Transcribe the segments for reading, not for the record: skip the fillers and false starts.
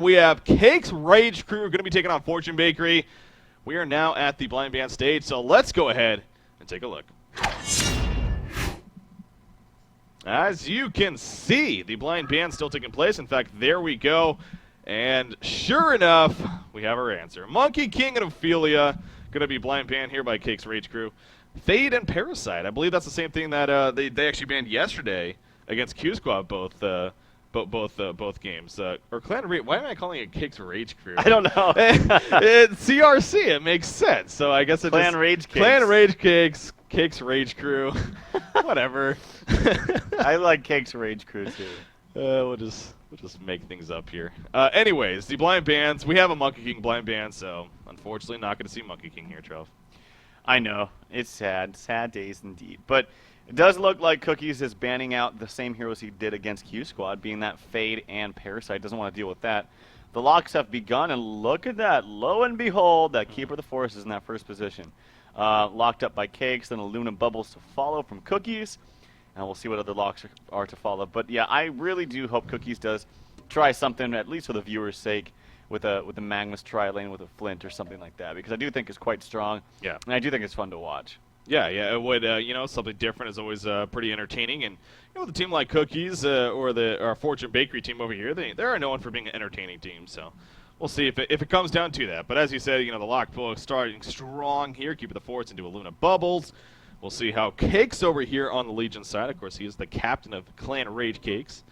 We have Cake's Rage Crew going to be taking on Fortune Bakery. We are now at the blind band stage, so let's go ahead and take a look. As you can see, the blind band still taking place. In fact, there we go. And sure enough, we have our answer. Monkey King and Ophelia going to be blind banned here by Cake's Rage Crew. Fade and Parasite. I believe that's the same thing that they actually banned yesterday against Q Squad both games. Or Clan Rage. Why am I calling it Cake's Rage Crew? I don't know. It's CRC. It makes sense. So I guess it's Clan Rage Cakes. Clan Rage Cakes. Cake's Rage Crew. Whatever. I like Cake's Rage Crew too. We'll just make things up here. Anyways, the blind bands. We have a Monkey King blind band, so unfortunately not going to see Monkey King here, Trev. I know. It's sad. Sad days indeed. But it does look like Cookies is banning out the same heroes he did against Q Squad, being that Fade and Parasite. Doesn't want to deal with that. The locks have begun, and look at that. Lo and behold, that Keeper of the Forest is in that first position. Locked up by Cakes, then a Luna Bubbles to follow from Cookies. And we'll see what other locks are to follow. But yeah, I really do hope Cookies does try something, at least for the viewers' sake, with a Magnus tri-lane with a Flint or something like that, because I do think it's quite strong. Yeah. And I do think it's fun to watch. Yeah, it would. Something different is always pretty entertaining. And with a team like Cookies or our Fortune Bakery team over here, they are known for being an entertaining team. So we'll see if it comes down to that. But as you said, the lock pool starting strong here, keeping the forts into a Luna Bubbles. We'll see how Cakes over here on the Legion side. Of course, he is the captain of Clan Rage Cakes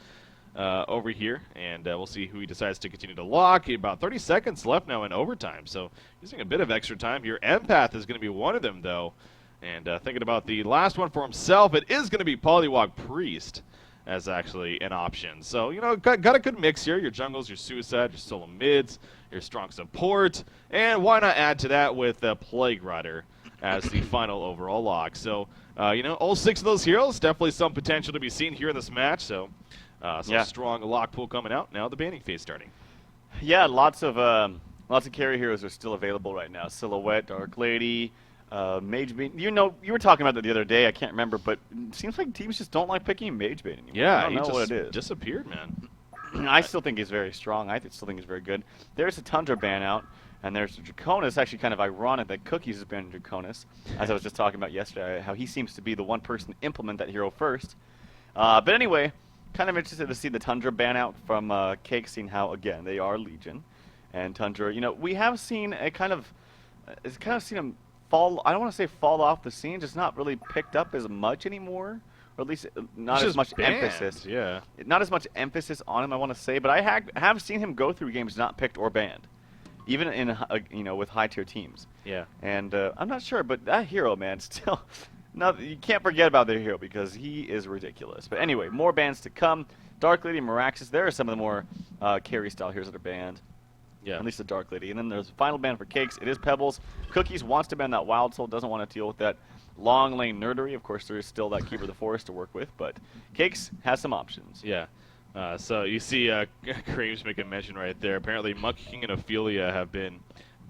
over here. And we'll see who he decides to continue to lock. About 30 seconds left now in overtime. So using a bit of extra time here. Empath is going to be one of them, though. And thinking about the last one for himself, it is going to be Polywog Priest as actually an option. So, got a good mix here. Your jungles, your suicide, your solo mids, your strong support. And why not add to that with Plague Rider as the final overall lock. So, all 6 of those heroes, definitely some potential to be seen here in this match. So, some strong lock pool coming out. Now the banning phase starting. Yeah, lots of carry heroes are still available right now. Silhouette, Dark Lady, Mage Bait. You were talking about that the other day. I can't remember, but it seems like teams just don't like picking Mage Bait anymore. Yeah, I don't know he what it is. Disappeared, man. I still think he's very strong. I still think he's very good. There's a Tundra ban out, and there's a Draconis. Actually, kind of ironic that Cookies has banned Draconis, as I was just talking about yesterday, how he seems to be the one person to implement that hero first. But anyway, kind of interested to see the Tundra ban out from Cake, seeing how, again, they are Legion. And Tundra, we have seen it's kind of seen him fall, I don't want to say fall off the scene, just not really picked up as much anymore. Or at least not as much emphasis. Yeah. Not as much emphasis on him, I want to say. But I have seen him go through games not picked or banned, even in with high tier teams. Yeah. And I'm not sure, but that hero, man, still, you can't forget about their hero because he is ridiculous. But anyway, more bans to come. Dark Lady, Miraxis. There are some of the more carry style heroes that are banned. Yeah. At least the Dark Lady. And then there's the final ban for Cakes. It is Pebbles. Cookies wants to ban that Wild Soul. Doesn't want to deal with that long lane nerdery. Of course, there is still that Keeper of the Forest to work with, but Cakes has some options. Yeah. So you see Creams making mention right there. Apparently, Monkey King and Ophelia have been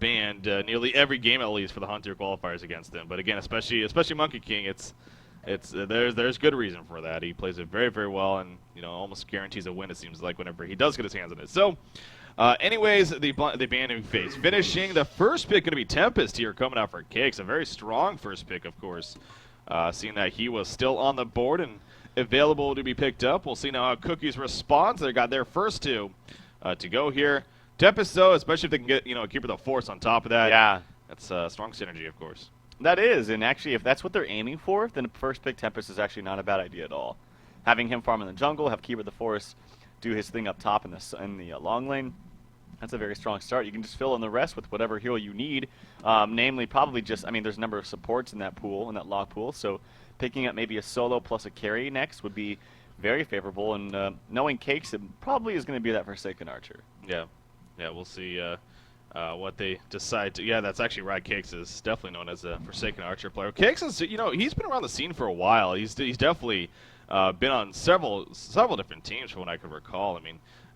banned nearly every game at least for the Hunter qualifiers against them. But again, especially Monkey King, there's good reason for that. He plays it very, very well, and almost guarantees a win. It seems like whenever he does get his hands on it. So. Anyways, the banning phase finishing. The first pick going to be Tempest here coming out for Cakes. A very strong first pick, of course. Seeing that he was still on the board and available to be picked up. We'll see now how Cookies responds. They got their first 2 to go here. Tempest, though, especially if they can get a Keeper of the Force on top of that. Yeah. That's strong synergy, of course. That is, and actually, if that's what they're aiming for, then the first pick Tempest is actually not a bad idea at all. Having him farm in the jungle, have Keeper of the Force do his thing up top in the long lane. That's a very strong start. You can just fill in the rest with whatever hero you need, namely probably just, there's a number of supports in that pool, in that lock pool, so picking up maybe a solo plus a carry next would be very favorable, and knowing Cakes, it probably is going to be that Forsaken Archer. Yeah, we'll see what they decide to. Yeah, that's actually right. Cakes is definitely known as a Forsaken Archer player. Cakes is, he's been around the scene for a while. He's definitely been on several different teams from what I can recall.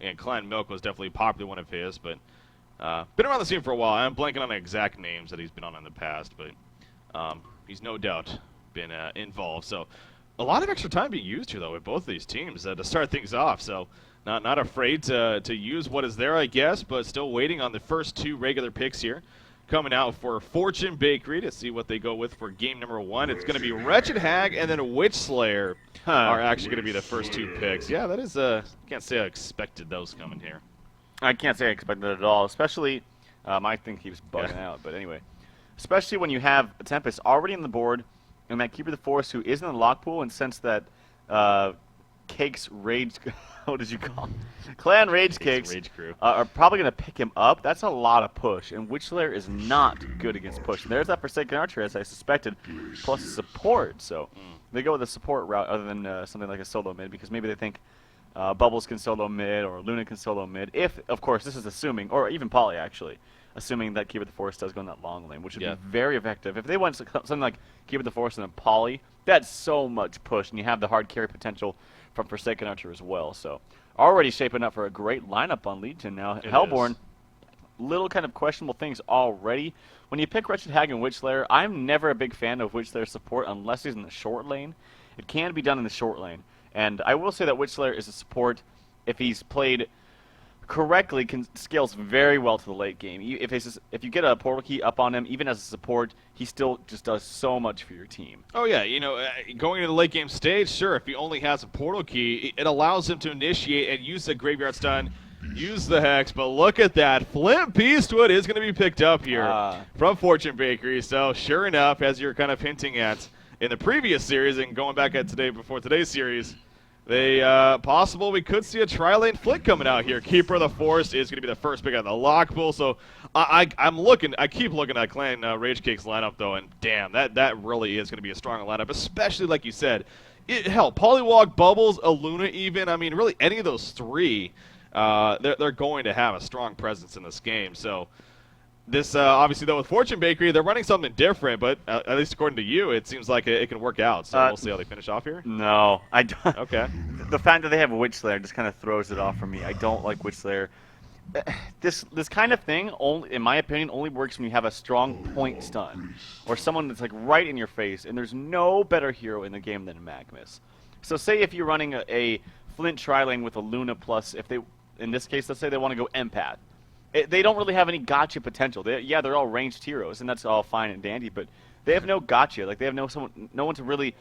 And Clan Milk was definitely probably one of his, but been around the scene for a while. I'm blanking on the exact names that he's been on in the past, but he's no doubt been involved. So a lot of extra time being used here, though, with both of these teams to start things off. So Not afraid to use what is there, I guess, but still waiting on the first 2 regular picks here. Coming out for Fortune Bakery to see what they go with for game number 1. It's going to be Wretched Hag and then Witch Slayer are actually going to be the first 2 picks. Yeah, that is, can't say I expected those coming here. I can't say I expected it at all, especially, my thing keeps bugging out, but anyway. Especially when you have a Tempest already on the board, and that Keeper of the Forest who is in the lock pool, and since that Cake's Rage, what did you call it? Clan Rage Cakes Rage Crew. Are probably going to pick him up. That's a lot of push, and Witch Slayer is not good against push. And there's that Forsaken Archer, as I suspected, plus support, so they go with a support route other than something like a solo mid, because maybe they think Bubbles can solo mid, or Luna can solo mid, if, of course, this is assuming, or even Poly, actually, assuming that Keeper of the Forest does go in that long lane, which would be very effective. If they went something like Keeper of the Forest and a Poly, that's so much push, and you have the hard carry potential from Forsaken Archer as well. So already shaping up for a great lineup on Legion now. Hellborn, little kind of questionable things already. When you pick Wretched Hag and Witch Slayer, I'm never a big fan of Witch Slayer support unless he's in the short lane. It can be done in the short lane. And I will say that Witch Slayer is a support, if he's played correctly, scales very well to the late game. If you get a portal key up on him, even as a support, he still just does so much for your team. Oh yeah, you know, going into the late game stage, sure, if he only has a portal key, it allows him to initiate and use the graveyard stun, use the hex, but look at that. Flint Beastwood is going to be picked up here from Fortune Bakery, so sure enough, as you're kind of hinting at in the previous series and going back at today before today's series, possible we could see a tri-lane flick coming out here. Keeper of the Forest is going to be the first pick out of the lock pool, so I keep looking at Clan Rage Cake's lineup though, and damn, that really is going to be a strong lineup, especially like you said. Hell, Polywog, Bubbles, Aluna even, I mean, really any of those 3, they're going to have a strong presence in this game, so this, obviously, though, with Fortune Bakery, they're running something different, but at least according to you, it seems like it can work out. So we'll see how they finish off here. No, I don't. Okay. The fact that they have a Witch Slayer just kind of throws it off for me. I don't like Witch Slayer. This kind of thing, only, in my opinion, only works when you have a strong point stun, or someone that's like right in your face, and there's no better hero in the game than Magmus. So say if you're running a Flint tri-lane with a Luna plus, if they, in this case, let's say they want to go Empath. They don't really have any gotcha potential. They're all ranged heroes, and that's all fine and dandy, but they have no gotcha. Like, they have no one to really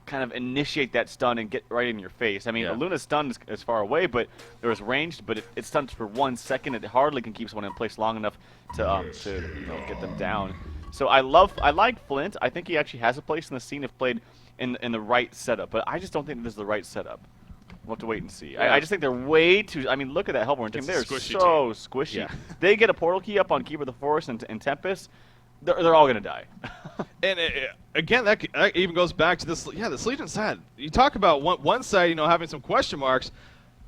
kind of initiate that stun and get right in your face. I mean, Luna's stun is far away, but it was ranged, but it stuns for 1 second. It hardly can keep someone in place long enough to get them down. So I like Flint. I think he actually has a place in the scene if played in the right setup, but I just don't think this is the right setup. We'll have to wait and see. I just think they're way too... I mean, look at that Hellborn team. They're so squishy. Yeah. They get a portal key up on Keeper of the Forest and Tempest, they're all going to die. And again, that even goes back to this... Yeah, this Legion side. You talk about one side, you know, having some question marks.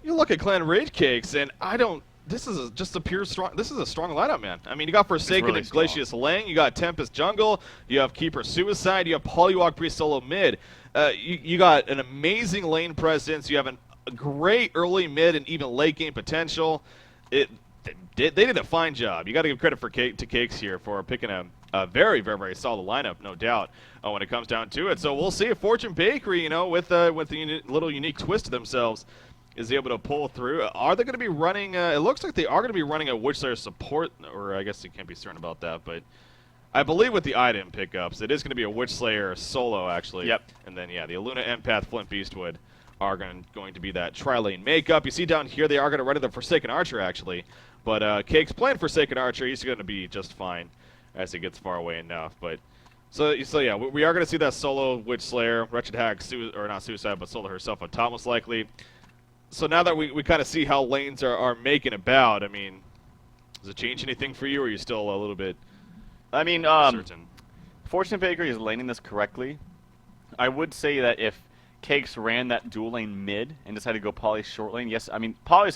You look at Clan Rage Cakes, and I don't... This is just a pure strong... This is a strong lineup, man. I mean, you got Forsaken really and Glacius Lang. You got Tempest Jungle. You have Keeper Suicide. You have Polywog Pre-Solo Mid. You got an amazing lane presence. You have a great early, mid, and even late game potential. They did a fine job. You got to give credit to Cakes here for picking a very, very, very solid lineup, no doubt, when it comes down to it. So we'll see if Fortune Bakery, you know, with a little unique twist to themselves, is able to pull through. Are they going to be running? It looks like they are going to be running a Witch Slayer support, or I guess you can't be certain about that, but I believe with the item pickups, it is going to be a Witch Slayer solo, actually. Yep. And then, yeah, the Aluna Empath Flint Beastwood are going to be that tri-lane makeup. You see down here, they are going to run into the Forsaken Archer, actually. But Cake's playing Forsaken Archer. He's going to be just fine as he gets far away enough. But so yeah, we are going to see that solo Witch Slayer, Wretched Hag, or not Suicide, but solo herself on top, most likely. So now that we kind of see how lanes are making about, I mean, does it change anything for you, or are you still a little bit... I mean, certain? Fortune Bakery is laning this correctly. I would say that if Cakes ran that dual lane mid and decided to go Poly short lane, yes, I mean, Poly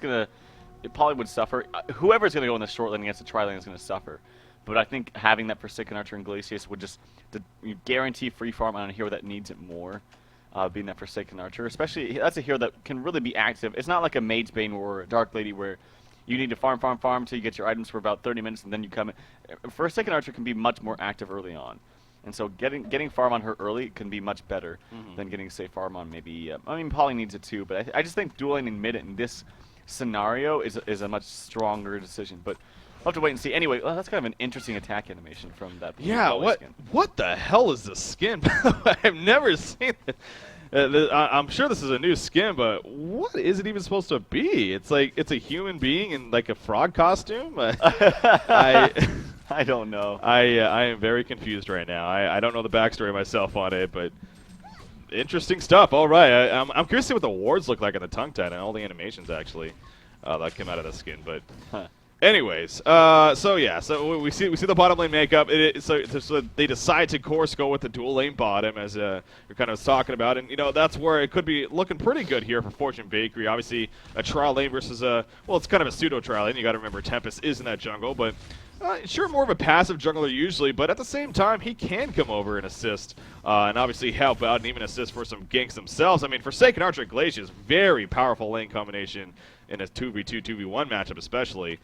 would suffer. Whoever's going to go in the short lane against the tri lane is going to suffer. But I think having that Forsaken Archer and Glacius would just guarantee free farm on a hero that needs it more, being that Forsaken Archer. Especially, that's a hero that can really be active. It's not like a Mage's Bane or a Dark Lady where you need to farm until you get your items for about 30 minutes, and then you come in. Forsaken Archer can be much more active early on. And so getting farm on her early can be much better than getting, say, farm on maybe... I mean, Poly needs it too, but I just think dueling in mid in this scenario is a much stronger decision. But we'll have to wait and see. Anyway, well, that's kind of an interesting attack animation from that. Yeah, skin. what the hell is this skin? I've never seen it. I'm sure this is a new skin, but what is it even supposed to be? It's like it's a human being in like a frog costume. I don't know. I am very confused right now. I don't know the backstory myself on it, but interesting stuff. All right, I'm curious to see what the wards look like in the tongue tat and all the animations actually that came out of the skin, but. Anyways, so we see the bottom lane makeup. So they decide to course go with the dual lane bottom, as you're kind of talking about, and that's where it could be looking pretty good here for Fortune Bakery. Obviously, a trial lane versus it's kind of a pseudo trial lane. You got to remember Tempest is in that jungle, but sure, more of a passive jungler usually, but at the same time, he can come over and assist, and obviously help out and even assist for some ganks themselves. I mean, Forsaken Archer Glacius, very powerful lane combination in a 2v2, 2v1 matchup especially.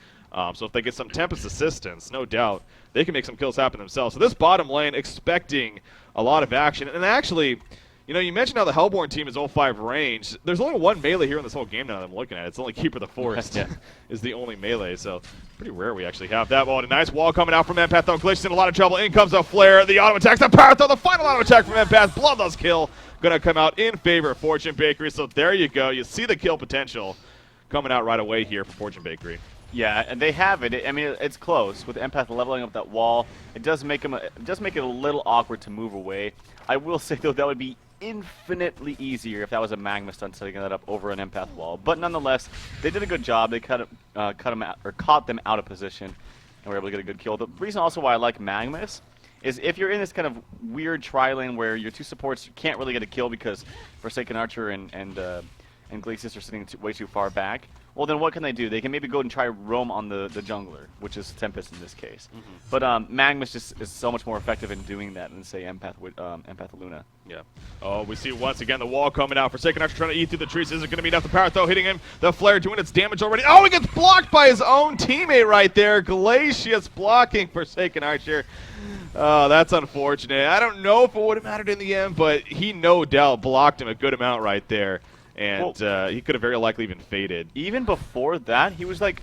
So if they get some Tempest assistance, no doubt, they can make some kills happen themselves. So this bottom lane expecting a lot of action. And actually, you mentioned how the Hellborn team is 0-5 range. There's only one melee here in this whole game now that I'm looking at. It's only Keeper of the Forest is the only melee. So pretty rare we actually have that. Well, a nice wall coming out from Empath, though. Glitch's in a lot of trouble. In comes a Flare. The auto attacks the power, though. The final auto attack from Empath. Bloodlust kill. Going to come out in favor of Fortune Bakery. So there you go. You see the kill potential coming out right away here for Fortune Bakery. Yeah, and they have it. I mean, it's close with Empath leveling up that wall. It does make it a little awkward to move away. I will say though that would be infinitely easier if that was a Magma stun setting that up over an Empath wall. But nonetheless, they did a good job. They caught them out of position, and were able to get a good kill. The reason also why I like Magmas is if you're in this kind of weird tri-lane where your two supports can't really get a kill because Forsaken Archer and Glacius are sitting way too far back. Well, then what can they do? They can maybe go and try roam on the jungler, which is Tempest in this case. But Magmus just is so much more effective in doing that than, say, Empath Luna. Yeah. Oh, we see once again the wall coming out. Forsaken Archer trying to eat through the trees. Isn't going to be enough. The power throw hitting him. The flare doing its damage already. Oh, he gets blocked by his own teammate right there. Glacius blocking Forsaken Archer. Oh, that's unfortunate. I don't know if it would have mattered in the end, but he no doubt blocked him a good amount right there. And he could have very likely even faded. Even before that, he was it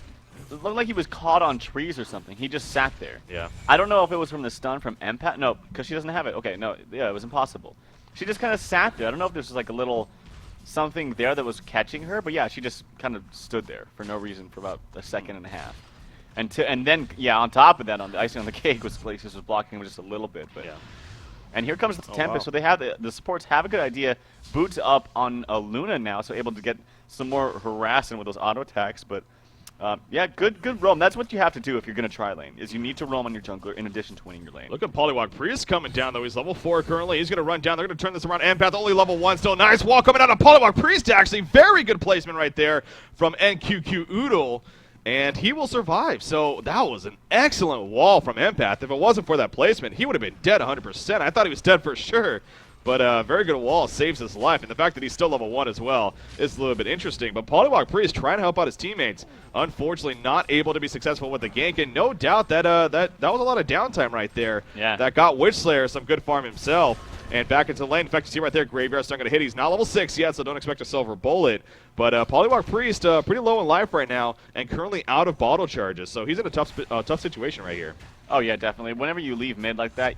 looked like he was caught on trees or something. He just sat there. Yeah. I don't know if it was from the stun from Empath. No, because she doesn't have it. Okay, no, yeah, it was impossible. She just kind of sat there. I don't know if there's like a little something there that was catching her, but yeah, she just kind of stood there for no reason for about a second and a half. And then, yeah, on top of that, on the icing on the cake was Glacius was blocking him just a little bit. But yeah. And here comes the Tempest, wow. so they have the supports have a good idea. Boots up on Luna now, so able to get some more harassing with those auto attacks. But yeah, good roam. That's what you have to do if you're going to try lane, is you need to roam on your jungler in addition to winning your lane. Look at Polywog Priest coming down, though. He's level 4 currently. He's going to run down. They're going to turn this around. Empath only level 1 still. Nice wall coming out of Polywog Priest, actually. Very good placement right there from NQQ Oodle. And he will survive. So that was an excellent wall from Empath. If it wasn't for that placement, he would have been dead 100%. I thought he was dead for sure. But very good wall, saves his life. And the fact that he's still level 1 as well is a little bit interesting. But Polywog Priest trying to help out his teammates. Unfortunately, not able to be successful with the gank. And no doubt that that was a lot of downtime right there. Yeah. That got Witchslayer some good farm himself. And back into the lane. In fact, you see right there, Graveyard's not going to hit. He's not level 6 yet, so don't expect a silver bullet. But Polywog Priest, pretty low in life right now, and currently out of bottle charges. So he's in a tough situation right here. Oh, yeah, definitely. Whenever you leave mid like that,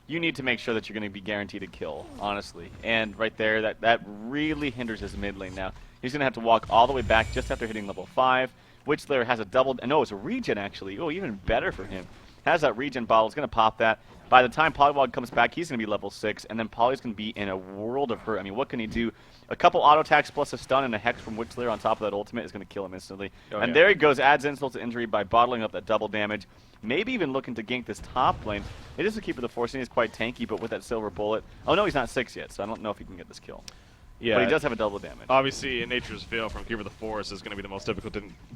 you need to make sure that you're going to be guaranteed a kill, honestly. And right there, that really hinders his mid lane now. He's going to have to walk all the way back just after hitting level 5. Witchslayer has a double... No, it's a regen, actually. Oh, even better for him. Has that regen bottle. It's going to pop that. By the time Polywog comes back, he's going to be level 6, and then Poly's going to be in a world of hurt. I mean, what can he do? A couple auto attacks plus a stun and a hex from Witchslayer on top of that ultimate is going to kill him instantly. Oh, and yeah. there he goes, adds insult to injury by bottling up that double damage. Maybe even looking to gank this top lane. It is a Keeper of the Forest, and he's quite tanky, but with that silver bullet. Oh, no, he's not 6 yet, so I don't know if he can get this kill. Yeah, but he does have a double damage. Obviously, in Nature's Veil from Keeper of the Forest is going to be the most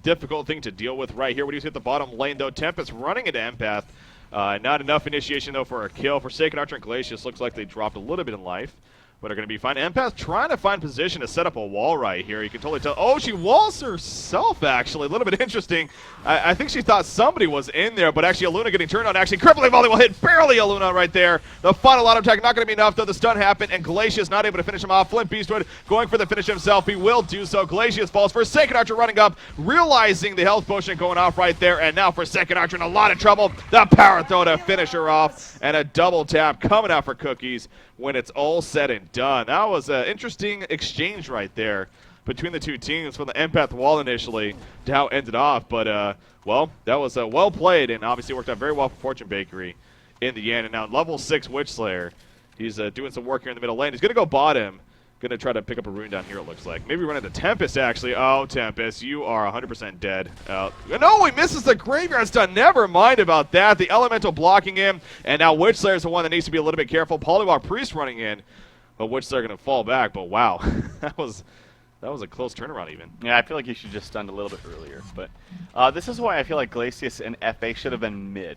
difficult thing to deal with right here. What do you see at the bottom lane, though? Tempest running into Empath. Not enough initiation, though, for a kill. Forsaken Archer and Glacius looks like they dropped a little bit in life. but are going to be fine. Empath trying to find position to set up a wall right here. You can totally tell. Oh, she walls herself, actually. A little bit interesting. I think she thought somebody was in there, but actually Aluna getting turned on. Actually, crippling volley will hit barely Aluna right there. The final auto attack not going to be enough, though. The stun happened, and Glacius not able to finish him off. Flint Beastwood going for the finish himself. He will do so. Glacius falls. Forsaken Archer running up, realizing the health potion going off right there, and now Forsaken Archer in a lot of trouble. The power throw to finish her off, and a double tap coming out for Cookies when it's all said and done. That was an interesting exchange right there between the two teams from the Empath wall initially to how it ended off. But, well, that was well played and obviously worked out very well for Fortune Bakery in the end. And now level 6 Witch Slayer. He's doing some work here in the middle lane. He's going to go bottom. Going to try to pick up a rune down here, it looks like. Maybe run into Tempest, actually. Oh, Tempest, you are 100% dead. No, he misses the graveyard stun. Never mind about that. The Elemental blocking him. And now Witch Slayer is the one that needs to be a little bit careful. Polywalk Priest running in. But Witch Slayer going to fall back. But wow, that was a close turnaround even. Yeah, I feel like he should just stunned a little bit earlier. But this is why I feel like Glacius and FA should have been mid.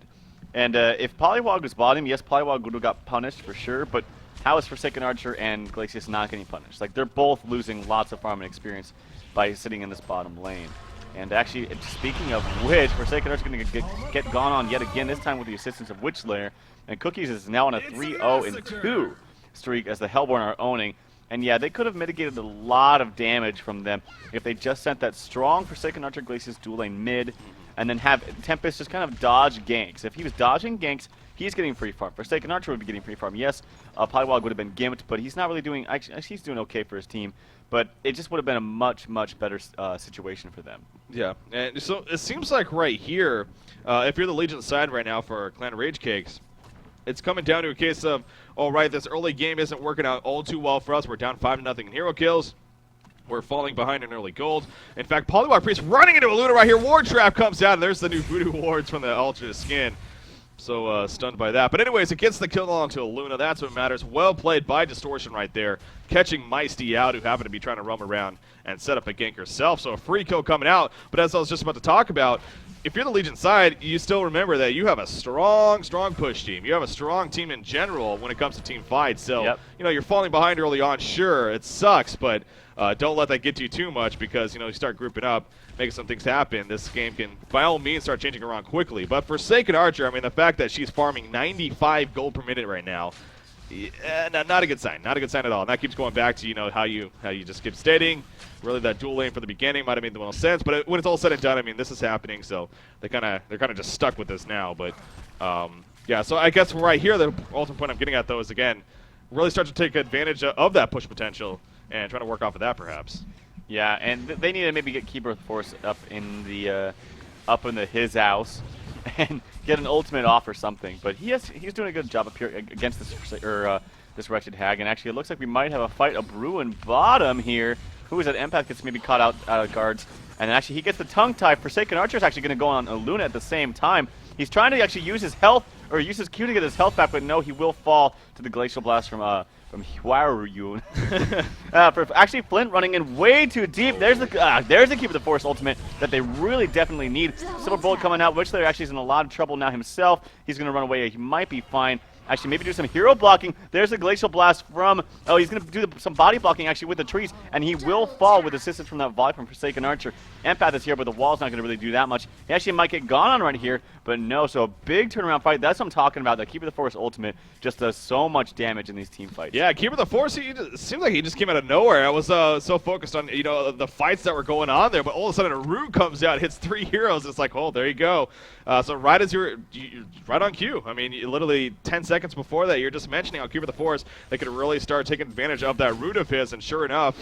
And if Polywog was bottom, yes, Polywog would have got punished for sure. But how is Forsaken Archer and Glacius not getting punished? Like, they're both losing lots of farming experience by sitting in this bottom lane. And actually, speaking of which, Forsaken Archer is going to get gone on yet again, this time with the assistance of Witch Slayer. And Cookies is now on a 3-0-2 streak as the Hellborn are owning. And yeah, they could have mitigated a lot of damage from them if they just sent that strong Forsaken Archer Glacius dual lane mid, and then have Tempest just kind of dodge ganks. If he was dodging ganks, he's getting free farm. Forsaken Archer would be getting free farm. Yes, Polywog would have been gimped, but he's not really doing... Actually, he's doing okay for his team, but it just would have been a much, much better situation for them. Yeah, and so it seems like right here, if you're the Legion side right now for Clan Rage Cakes, it's coming down to a case of, all right, this early game isn't working out all too well for us. We're down 5-0 in hero kills. We're falling behind in early gold. In fact, Polywog Priest running into a Luna right here. Ward Trap comes out, and there's the new Voodoo Wards from the Ultra Skin. So stunned by that. But anyways, it gets the kill onto a Luna. That's what matters. Well played by Distortion right there, catching Meisty out, who happened to be trying to roam around and set up a gank herself. So a free kill coming out. But as I was just about to talk about, if you're the Legion side, you still remember that you have a strong push team. You have a strong team in general when it comes to team fights. So, you know, you're falling behind early on. Sure, it sucks, but don't let that get to you too much because, you know, you start grouping up, making some things happen. This game can, by all means, start changing around quickly. But for Forsaken Archer, I mean, the fact that she's farming 95 gold per minute right now, not a good sign. Not a good sign at all. And that keeps going back to, you know, how you just keep stating. Really, that dual lane from the beginning might have made the most sense. But when it's all said and done, I mean, this is happening. So they're kind of just stuck with this now. But yeah, so I guess right here, the ultimate point I'm getting at, though, is, again, really start to take advantage of that push potential and try to work off of that, perhaps. Yeah, and they need to maybe get Keeper of the Force up in his house and get an ultimate off or something. But he's doing a good job up here against this wretched hag. And actually, it looks like we might have a fight of Bruin bottom here. Who is that? Empath gets maybe caught out of guards. And then actually he gets the tongue tie. Forsaken Archer is actually going to go on a Luna at the same time. He's trying to actually use his health, or use his Q to get his health back, but no, he will fall to the Glacial Blast from Hwaru. Actually, Flint running in way too deep. There's the Keep of the Force ultimate that they really definitely need. Silver Bullet coming out. Witch Slayer actually is in a lot of trouble now himself. He's going to run away. He might be fine. Actually, maybe do some hero blocking. There's a Glacial Blast from... Oh, he's going to do some body blocking, actually, with the trees. And he will fall with assistance from that volley from Forsaken Archer. Empath is here, but the wall's not going to really do that much. He actually might get gone on right here, but no. So a big turnaround fight. That's what I'm talking about. The Keeper of the Force ultimate just does so much damage in these team fights. Yeah, Keeper of the Force, it seems like he just came out of nowhere. I was so focused on, you know, the fights that were going on there, but all of a sudden a rune comes out, hits 3 heroes. It's like, oh, there you go. So right as you're right on cue. I mean, literally 10 seconds before that, you're just mentioning how Keeper of the Force, they could really start taking advantage of that root of his, and sure enough,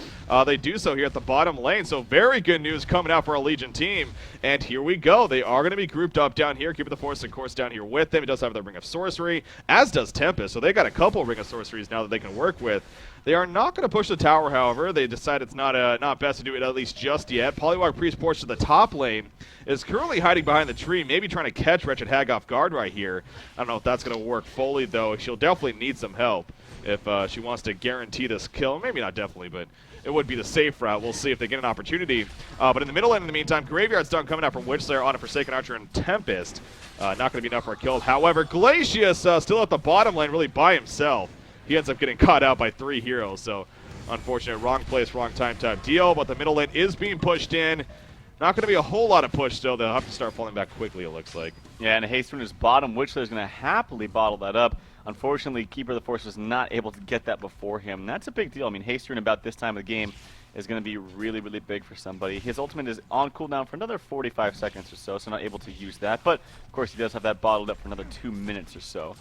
they do so here at the bottom lane. So very good news coming out for our Legion team. And here we go. They are going to be grouped up down here. Keeper of the Force, of course, down here with them. He does have the Ring of Sorcery, as does Tempest. So they got a couple Ring of Sorceries now that they can work with. They are not going to push the tower, however. They decide it's not best to do it at least just yet. Polywog Priest Porch to the top lane is currently hiding behind the tree, maybe trying to catch Wretched Hag off guard right here. I don't know if that's going to work fully, though. She'll definitely need some help if she wants to guarantee this kill. Maybe not definitely, but it would be the safe route. We'll see if they get an opportunity. But in the middle lane, in the meantime, Graveyard Stun coming out from Witch Slayer on a Forsaken Archer and Tempest. Not going to be enough for a kill. However, Glacius still at the bottom lane really by himself. he ends up getting caught out by 3 heroes. So unfortunate, wrong place, wrong time type deal. But the middle lane is being pushed in. Not going to be a whole lot of push still. They'll have to start falling back quickly, it looks like. Yeah, and Haste is bottom. Witchler's going to happily bottle that up. Unfortunately, Keeper of the Force was not able to get that before him. That's a big deal. I mean, Haste about this time of the game is going to be really, really big for somebody. His ultimate is on cooldown for another 45 seconds or so not able to use that. But, of course, he does have that bottled up for another 2 minutes or so.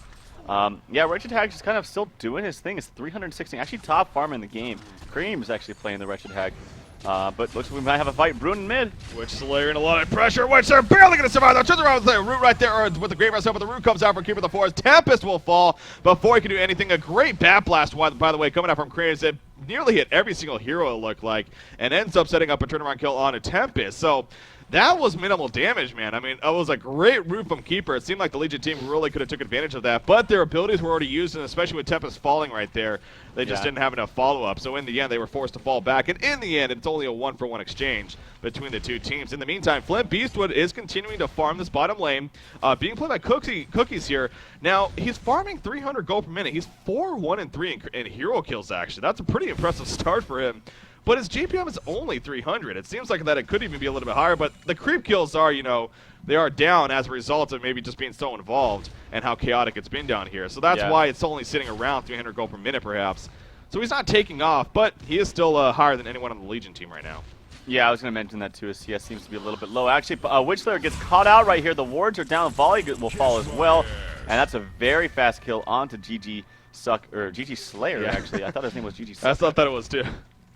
Yeah, Wretched Hag is kind of still doing his thing. It's 316. Actually, top farm in the game. Cream is actually playing the Wretched Hag. But looks like we might have a fight brewing in mid. Witch Slayer in a lot of pressure. Witch Slayer barely going to survive though. Turns around with the root right there with the Great Rest up, but the root comes out for Keeper of the Forest. Tempest will fall before he can do anything. A great Bat Blast, by the way, coming out from Cranes that nearly hit every single hero, it looked like, and ends up setting up a turnaround kill on a Tempest. So that was minimal damage, man. I mean, it was a great root from Keeper. It seemed like the Legion team really could have took advantage of that, but their abilities were already used, and especially with Tempest falling right there, they just didn't have enough follow-up. So in the end, they were forced to fall back, and in the end, it's only a 1-for-1 exchange between the two teams. In the meantime, Flint Beastwood is continuing to farm this bottom lane, being played by Cookies here. Now, he's farming 300 gold per minute. He's 4-1-3 in hero kills, actually. That's a pretty impressive start for him. But his GPM is only 300. It seems like that it could even be a little bit higher, but the creep kills are, you know, they are down as a result of maybe just being so involved and how chaotic it's been down here. So that's why it's only sitting around 300 gold per minute, perhaps. So he's not taking off, but he is still higher than anyone on the Legion team right now. Yeah, I was going to mention that too. His CS seems to be a little bit low. Actually, Witchslayer gets caught out right here. The wards are down. Volley will fall as well. And that's a very fast kill onto GG Slayer, actually. I thought his name was GG Slayer. I thought it was too.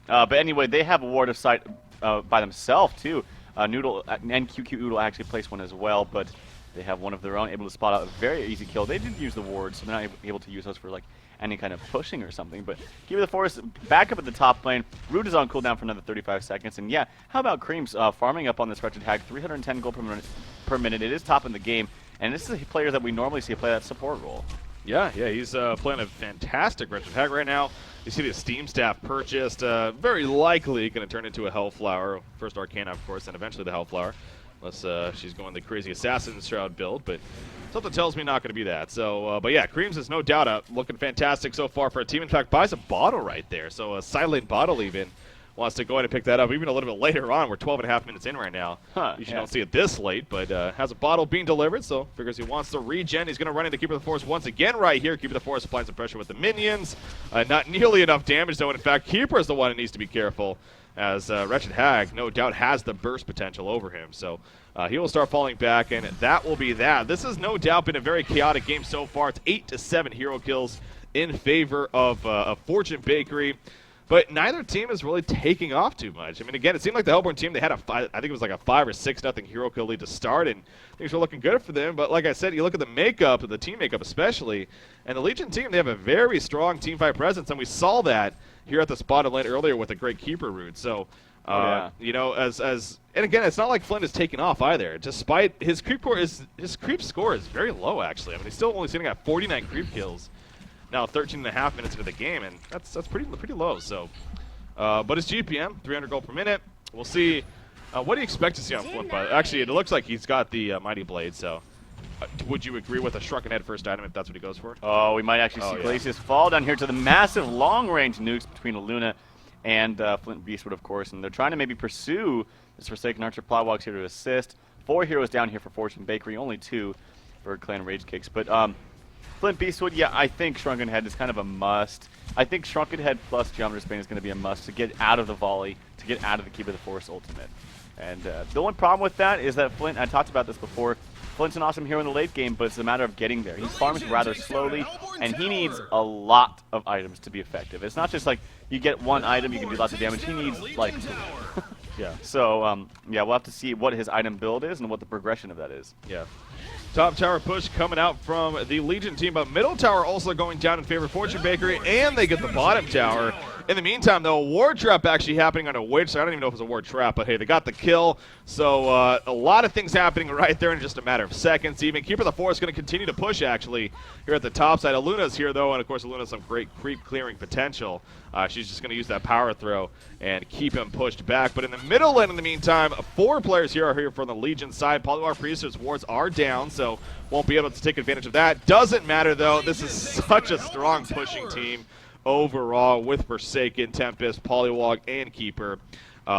But anyway, they have a ward of sight by themselves, too. Noodle and QQ Oodle actually placed one as well, but they have one of their own, able to spot out a very easy kill. They did use the wards, so they're not able to use those for like any kind of pushing or something. But Keeper of the Forest back up at the top lane. Root is on cooldown for another 35 seconds. And yeah, how about Cream's farming up on this Wretched Hag? 310 gold per minute. It is top in the game. And this is a player that we normally see play that support role. Yeah, he's playing a fantastic Wretched Hag right now. You see the Steam staff purchased, very likely going to turn into a Hellflower. First Arcana, of course, and eventually the Hellflower. Unless she's going the crazy Assassin's Shroud build, but something tells me not going to be that. So, but yeah, Creams is no doubt looking fantastic so far for a team. In fact, buys a bottle right there, so a silent bottle even. Wants to go ahead and pick that up even a little bit later on. We're 12.5 minutes in right now. You don't see it this late, but has a bottle being delivered, so figures he wants the regen. He's going to run into Keeper of the Forest once again right here. Keeper of the Forest applying some pressure with the minions. Not nearly enough damage, though. In fact, Keeper is the one who needs to be careful, as Wretched Hag no doubt has the burst potential over him. So he will start falling back, and that will be that. This has no doubt been a very chaotic game so far. It's 8-7 hero kills in favor of Fortune Bakery. But neither team is really taking off too much. I mean, again, it seemed like the Hellborn team, they had I think it was like a 5 or 6-0 hero kill lead to start, and things were looking good for them. But like I said, you look at the makeup, the team makeup especially, and the Legion team, they have a very strong team fight presence, and we saw that here at the bottom lane earlier with a great keeper route. So, you know, and again, it's not like Flint is taking off either. Despite his creep score is very low, actually. I mean, he's still only sitting at 49 creep kills. Now 13.5 minutes into the game, and that's pretty low. So, but his GPM 300 gold per minute. We'll see. What do you expect to see on Flint? Actually, it looks like he's got the Mighty Blade. So, would you agree with a Shrunken Head first item if that's what he goes for? Oh, we might actually see Glacius fall down here to the massive long-range nukes between Luna and Flint Beastwood, of course, and they're trying to maybe pursue this Forsaken Archer. Plotwalks here to assist. 4 heroes down here for Fortune Bakery, only 2 for Clan Rage Kicks, but Flint Beastwood, yeah, I think Shrunken Head is kind of a must. I think Shrunken Head plus Geometer's Bane is going to be a must to get out of the volley, to get out of the Keeper of the Forest ultimate. And the only problem with that is that Flint, I talked about this before, Flint's an awesome hero in the late game, but it's a matter of getting there. He farms rather slowly, and he needs a lot of items to be effective. It's not just like you get one item, you can do lots of damage. He needs, like, yeah. So, yeah, we'll have to see what his item build is and what the progression of that is. Yeah. Top tower push coming out from the Legion team, but middle tower also going down in favor of Fortune Bakery, and they get the bottom tower. In the meantime, though, a ward trap actually happening on a witch, so I don't even know if it's a ward trap, but hey, they got the kill. So a lot of things happening right there in just a matter of seconds. Even Keeper of the Forest going to continue to push, actually, here at the top side. Aluna's here, though, and of course, Aluna has some great creep clearing potential. She's just going to use that power throw and keep him pushed back. But in the middle lane in the meantime. 4 players here are here from the Legion side. Polywar Priestess wards are down, so won't be able to take advantage of that. Doesn't matter, though. This is such a strong pushing team overall with Forsaken, Tempest, Polywog, and Keeper.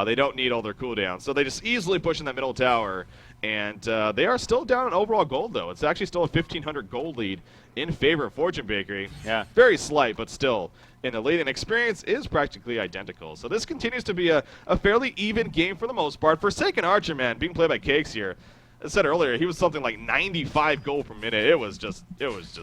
They don't need all their cooldowns, so they just easily push in that middle tower. And they are still down in overall gold, though. It's actually still a 1,500 gold lead in favor of Fortune Bakery. Yeah. Very slight, but still in the lead. And experience is practically identical. So this continues to be a fairly even game for the most part. Forsaken Archer, man, being played by Cakes here. As I said earlier, he was something like 95 gold per minute. It was just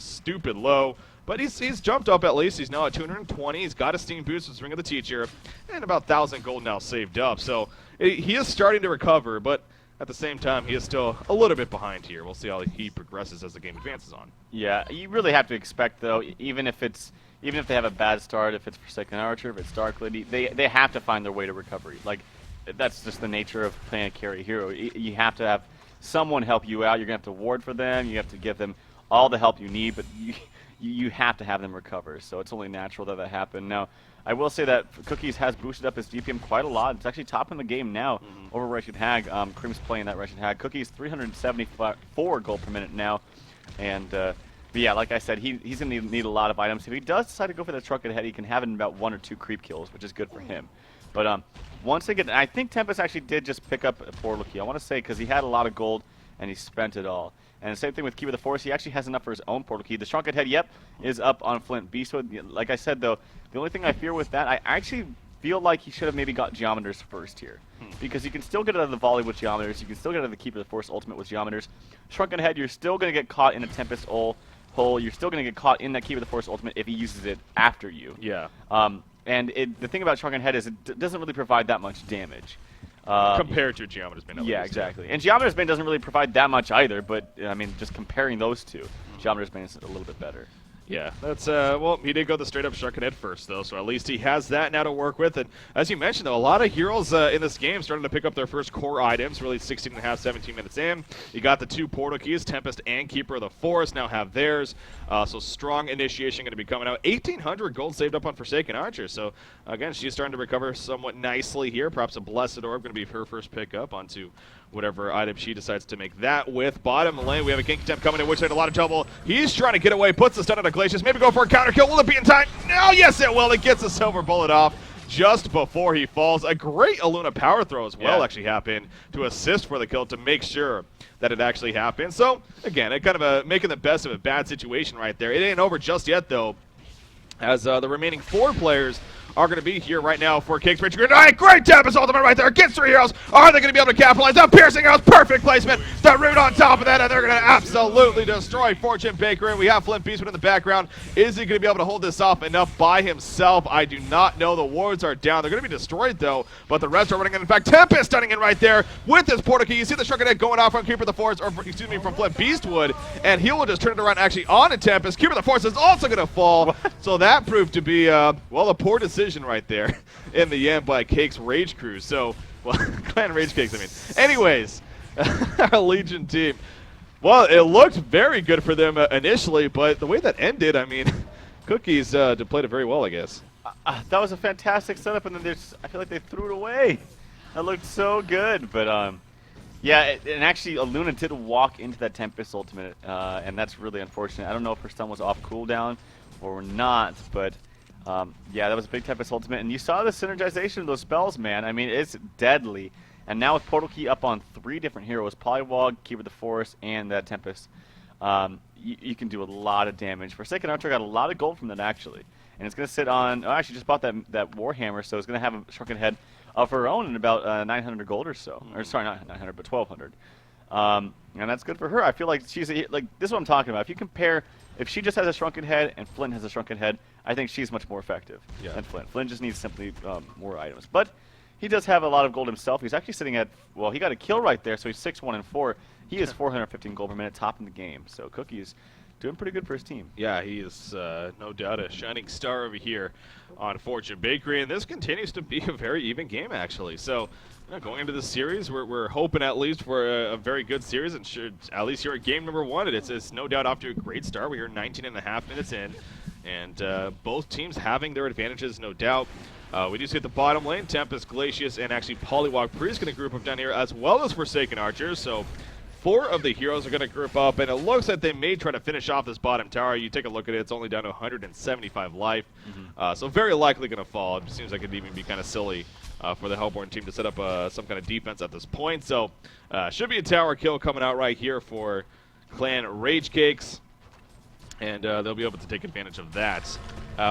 stupid low. But he's jumped up at least. He's now at 220. He's got a Steam Boost with Ring of the Teacher. And about 1,000 gold now saved up. So he is starting to recover, but at the same time, he is still a little bit behind here. We'll see how he progresses as the game advances on. Yeah, you really have to expect, though, even if they have a bad start, if it's Forsaken Archer, if it's Dark Lady, they have to find their way to recovery. Like, that's just the nature of playing a carry hero. You have to have someone help you out. You're going to have to ward for them. You have to give them all the help you need, but you have to have them recover. So it's only natural that happened. Now, I will say that Cookies has boosted up his DPM quite a lot. It's actually top in the game now over Russian Hag. Cream's playing that Russian Hag. Cookies 374 gold per minute now. And but yeah, like I said, he's going to need a lot of items. If he does decide to go for the Trucket Head, he can have it in about 1 or 2 creep kills, which is good for him. But once again, I think Tempest actually did just pick up a portal key. I want to say because he had a lot of gold and he spent it all. And the same thing with Keeper of the Forest. He actually has enough for his own portal key. The Shrunken Head, yep, is up on Flint Beastwood. Like I said, though, the only thing I fear with that, I actually feel like he should have maybe got Geometers first here. Because you can still get out of the volley with Geometers. You can still get out of the Keeper of the Forest ultimate with Geometers. Shrunken Head, you're still going to get caught in a Tempest hole. You're still going to get caught in that Keeper of the Forest ultimate if he uses it after you. Yeah. And the thing about Shrunken Head is it doesn't really provide that much damage. Compared to Geometer's Bane. Yeah, exactly. And Geometer's Bane doesn't really provide that much either, but, I mean, just comparing those two, Geometer's Bane is a little bit better. Yeah, that's, well, he did go the straight-up Shrunken Head first, though, so at least he has that now to work with. And as you mentioned, though, a lot of heroes in this game starting to pick up their first core items, really 16 and a half, 17 minutes in. You got the 2 portal keys, Tempest and Keeper of the Forest now have theirs, so strong initiation going to be coming out. 1,800 gold saved up on Forsaken Archer, so again, she's starting to recover somewhat nicely here. Perhaps a Blessed Orb going to be her first pickup onto whatever item she decides to make that with. Bottom lane, we have a King Contempt coming in, which had a lot of trouble. He's trying to get away, puts the stun on a Glacius, maybe go for a counter kill. Will it be in time? No, yes it will. It gets a silver bullet off just before he falls. A great Aluna power throw as well actually happened to assist for the kill to make sure that it actually happened. So, again, it kind of making the best of a bad situation right there. It ain't over just yet, though, as the remaining 4 players are going to be here right now for King's Bridge. Great Tempest ultimate right there against 3 heroes. Are they going to be able to capitalize? The piercing arrows, perfect placement. The root on top of that, and they're going to absolutely destroy Fortune Baker. We have Flint Beastwood in the background. Is he going to be able to hold this off enough by himself? I do not know. The wards are down. They're going to be destroyed, though, but the rest are running in. In fact, Tempest stunning in right there with his portal key. You see the Shrunken Head going off from Keeper of the Forest, or excuse me, from Flint Beastwood, and he will just turn it around actually on a Tempest. Keeper of the Forest is also going to fall, so that proved to be, well, a poor decision right there in the end by Cake's Rage Crew. So, well, Clan Rage Cakes, I mean. Anyways, our Legion team. Well, it looked very good for them initially, but the way that ended, I mean, Cookies played it very well, I guess. That was a fantastic setup, and then I feel like they threw it away. That looked so good, but yeah, and actually, Aluna did walk into that Tempest ultimate, and that's really unfortunate. I don't know if her stun was off cooldown or not, but yeah, that was a big Tempest ultimate, and you saw the synergization of those spells, man. I mean, it's deadly. And now with Portal Key up on 3 different heroes, Polywog, Keeper of the Forest, and that Tempest, you can do a lot of damage. Forsaken Archer got a lot of gold from that, actually. And it's going to sit on, I actually just bought that Warhammer, so it's going to have a Shrunken Head of her own in about 900 gold or so. Or sorry, not 900, but 1,200. And that's good for her. I feel like she's, like, this is what I'm talking about. If you compare, if she just has a Shrunken Head and Flint has a Shrunken Head, I think she's much more effective than Flint. Flint just needs simply more items. But he does have a lot of gold himself. He's actually sitting at, well, he got a kill right there, so he's 6-1-4. He is 415 gold per minute, top in the game. So Cookie's doing pretty good for his team. Yeah, he is no doubt a shining star over here on Fortune Bakery, and this continues to be a very even game, actually. So, going into this series, we're hoping at least for a very good series, and should at least here at game number 1, it's no doubt off to a great start. We're here 19 and a half minutes in, and both teams having their advantages, no doubt. We do see at the bottom lane, Tempest, Glacius, and actually Polywog Priest going to group up down here, as well as Forsaken Archers. So 4 of the heroes are going to group up, and it looks like they may try to finish off this bottom tower. You take a look at it, it's only down to 175 life. So very likely going to fall. It seems like it'd even be kind of silly for the Hellborn team to set up some kind of defense at this point. So should be a tower kill coming out right here for Clan Rage Cakes, and they'll be able to take advantage of that.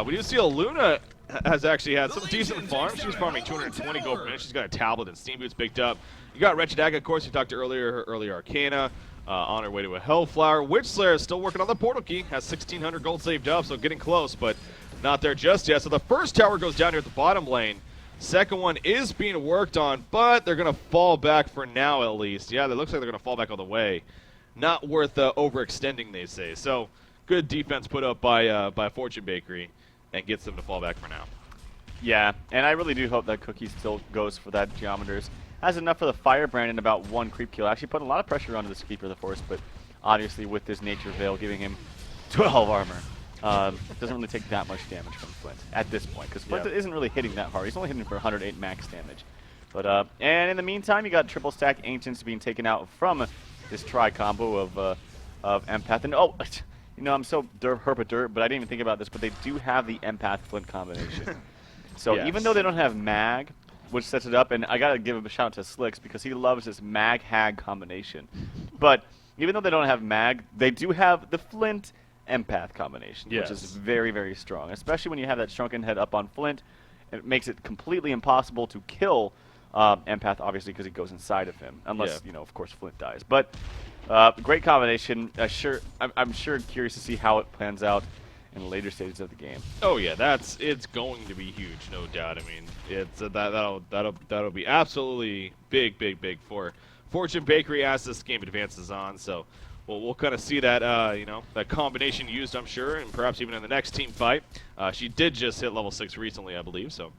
We do see Aluna has actually had some decent farms. She's farming 220 gold per minute. She's got a tablet and steam boots picked up. You got Wretched Aga, of course, you talked to earlier, her early Arcana, on her way to a Hellflower. Witchslayer is still working on the portal key, has 1,600 gold saved up, so getting close, but not there just yet. So the first tower goes down here at the bottom lane. Second one is being worked on, but they're going to fall back for now at least. Yeah, it looks like they're going to fall back all the way. Not worth overextending, they say. So good defense put up by Fortune Bakery, and gets them to fall back for now. Yeah, and I really do hope that Cookie still goes for that Geometers. Has enough for the Firebrand and about 1 creep kill. Actually putting a lot of pressure onto this Keeper of the Forest, but obviously with this Nature Veil giving him 12 armor, doesn't really take that much damage from Flint at this point, because Flint isn't really hitting that hard. He's only hitting for 108 max damage. But and in the meantime, you got triple stack Ancients being taken out from this tri-combo of Empath. And oh, you know, I'm so herpet but I didn't even think about this, but they do have the Empath Flint combination. So Yes. even though they don't have Mag, which sets it up, and I gotta give a shout out to Slicks because he loves this Mag Hag combination. But even though they don't have Mag, they do have the Flint Empath combination, Yes. which is very, very strong. Especially when you have that Shrunken Head up on Flint, it makes it completely impossible to kill Empath, obviously, because he goes inside of him, unless you know, of course, Flint dies. But great combination. I'm sure curious to see how it plans out in the later stages of the game. Oh yeah, it's going to be huge, no doubt. I mean, it's that'll be absolutely big for Fortune Bakery as this game advances on. So we'll kind of see that you know, that combination used, I'm sure, and perhaps even in the next team fight. She did just hit level 6 recently, I believe. So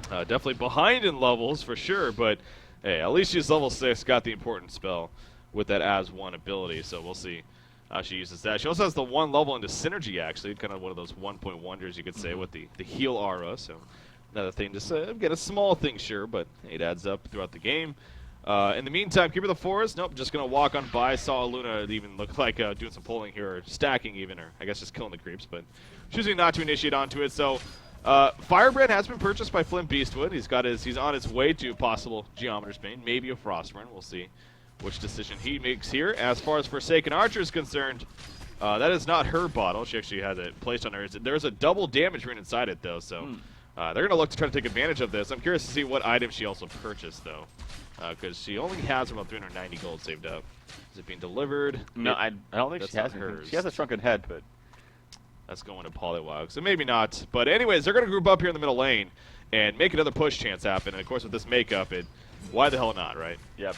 definitely behind in levels for sure, but hey, at least she's level 6, got the important spell with that as one ability. So we'll see how she uses that. She also has the 1 level into Synergy, actually, kind of one of those 1-point wonders, you could say, with the heal aura. So another thing to say, again, a small thing, sure, but it adds up throughout the game. In the meantime, Keeper of the Forest, nope, just going to walk on by. Saw Luna even look like doing some pulling here, or stacking even, or I guess just killing the creeps, but choosing not to initiate onto it. So Firebrand has been purchased by Flint Beastwood. He's on his way to possible Geometer's Bane, maybe a Frostburn. We'll see which decision he makes here. As far as Forsaken Archer is concerned, that is not her bottle. She actually has it placed on her. There's a double damage rune inside it, though, so they're going to look to try to take advantage of this. I'm curious to see what item she also purchased, though, because she only has about 390 gold saved up. Is it being delivered? No, I don't think she has hers. She has a Shrunken Head, but that's going to Polywog, so maybe not. But anyways, they're going to group up here in the middle lane and make another push chance happen. And, of course, with this makeup, why the hell not, right? Yep.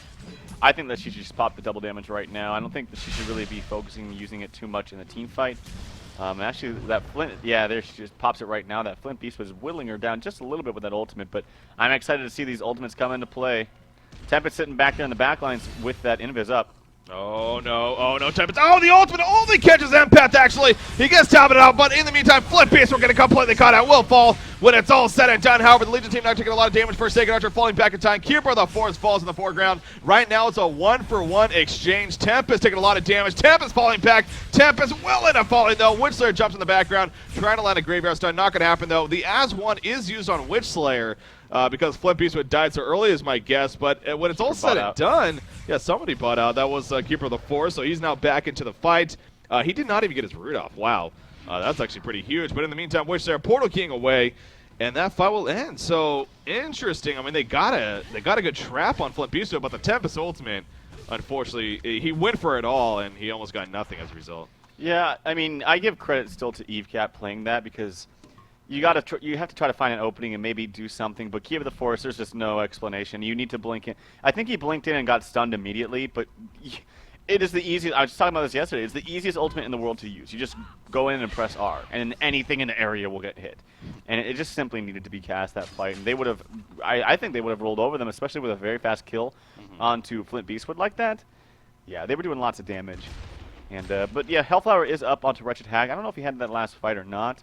I think that she should just pop the double damage right now. I don't think that she should really be focusing using it too much in the team fight. Actually, that Flint, yeah, there she just pops it right now. That Flint Beast was whittling her down just a little bit with that ultimate, but I'm excited to see these ultimates come into play. Tempest sitting back there in the back lines with that invis up. Oh no, Tempest. Oh, the ultimate only catches Empath, actually. He gets tapped out, but in the meantime, Flint Beast, we're going to completely caught out. Will fall when it's all said and done. However, the Legion team not taking a lot of damage. Forsaken Archer falling back in time. Keeper of the Forest falls in the foreground. Right now, it's a 1-for-1 exchange. Tempest taking a lot of damage. Tempest falling back. Tempest will end up falling, though. Witchslayer jumps in the background, trying to land a Graveyard Stun. Not going to happen, though. The As-1 is used on Witchslayer. Because Flint Beastwood died so early is my guess, but when it's all said and done, yeah, somebody bought out. That was Keeper of the Forest, so he's now back into the fight. He did not even get his root off. Wow, that's actually pretty huge. But in the meantime, Witchslayer Portal King away, and that fight will end. So interesting. I mean, they got a good trap on Flint Beastwood, but the Tempest ultimate, unfortunately, he went for it all, and he almost got nothing as a result. Yeah, I mean, I give credit still to EveCat playing that because you have to try to find an opening and maybe do something. But Key of the Forest, there's just no explanation. You need to blink in. I think he blinked in and got stunned immediately, but it is the easiest. I was talking about this yesterday. It's the easiest ultimate in the world to use. You just go in and press R, and anything in the area will get hit. And it just simply needed to be cast that fight. And they would have, I think they would have rolled over them, especially with a very fast kill onto Flint Beastwood like that. Yeah, they were doing lots of damage. And but yeah, Hellflower is up onto Wretched Hag. I don't know if he had that last fight or not.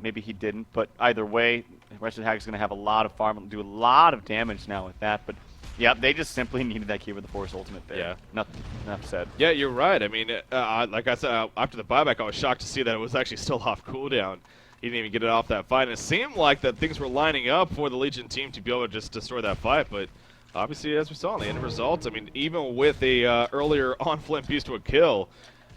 Maybe he didn't, but either way, Wretched Hag is going to have a lot of farm, do a lot of damage now with that. But yeah, they just simply needed that Keeper of the Forest ultimate there. Yeah. Nothing enough said. Yeah, you're right. I mean, like I said, after the buyback, I was shocked to see that it was actually still off cooldown. He didn't even get it off that fight. And it seemed like that things were lining up for the Legion team to be able to just destroy that fight. But obviously, as we saw in the end result, I mean, even with a earlier on Flint Beast to a kill,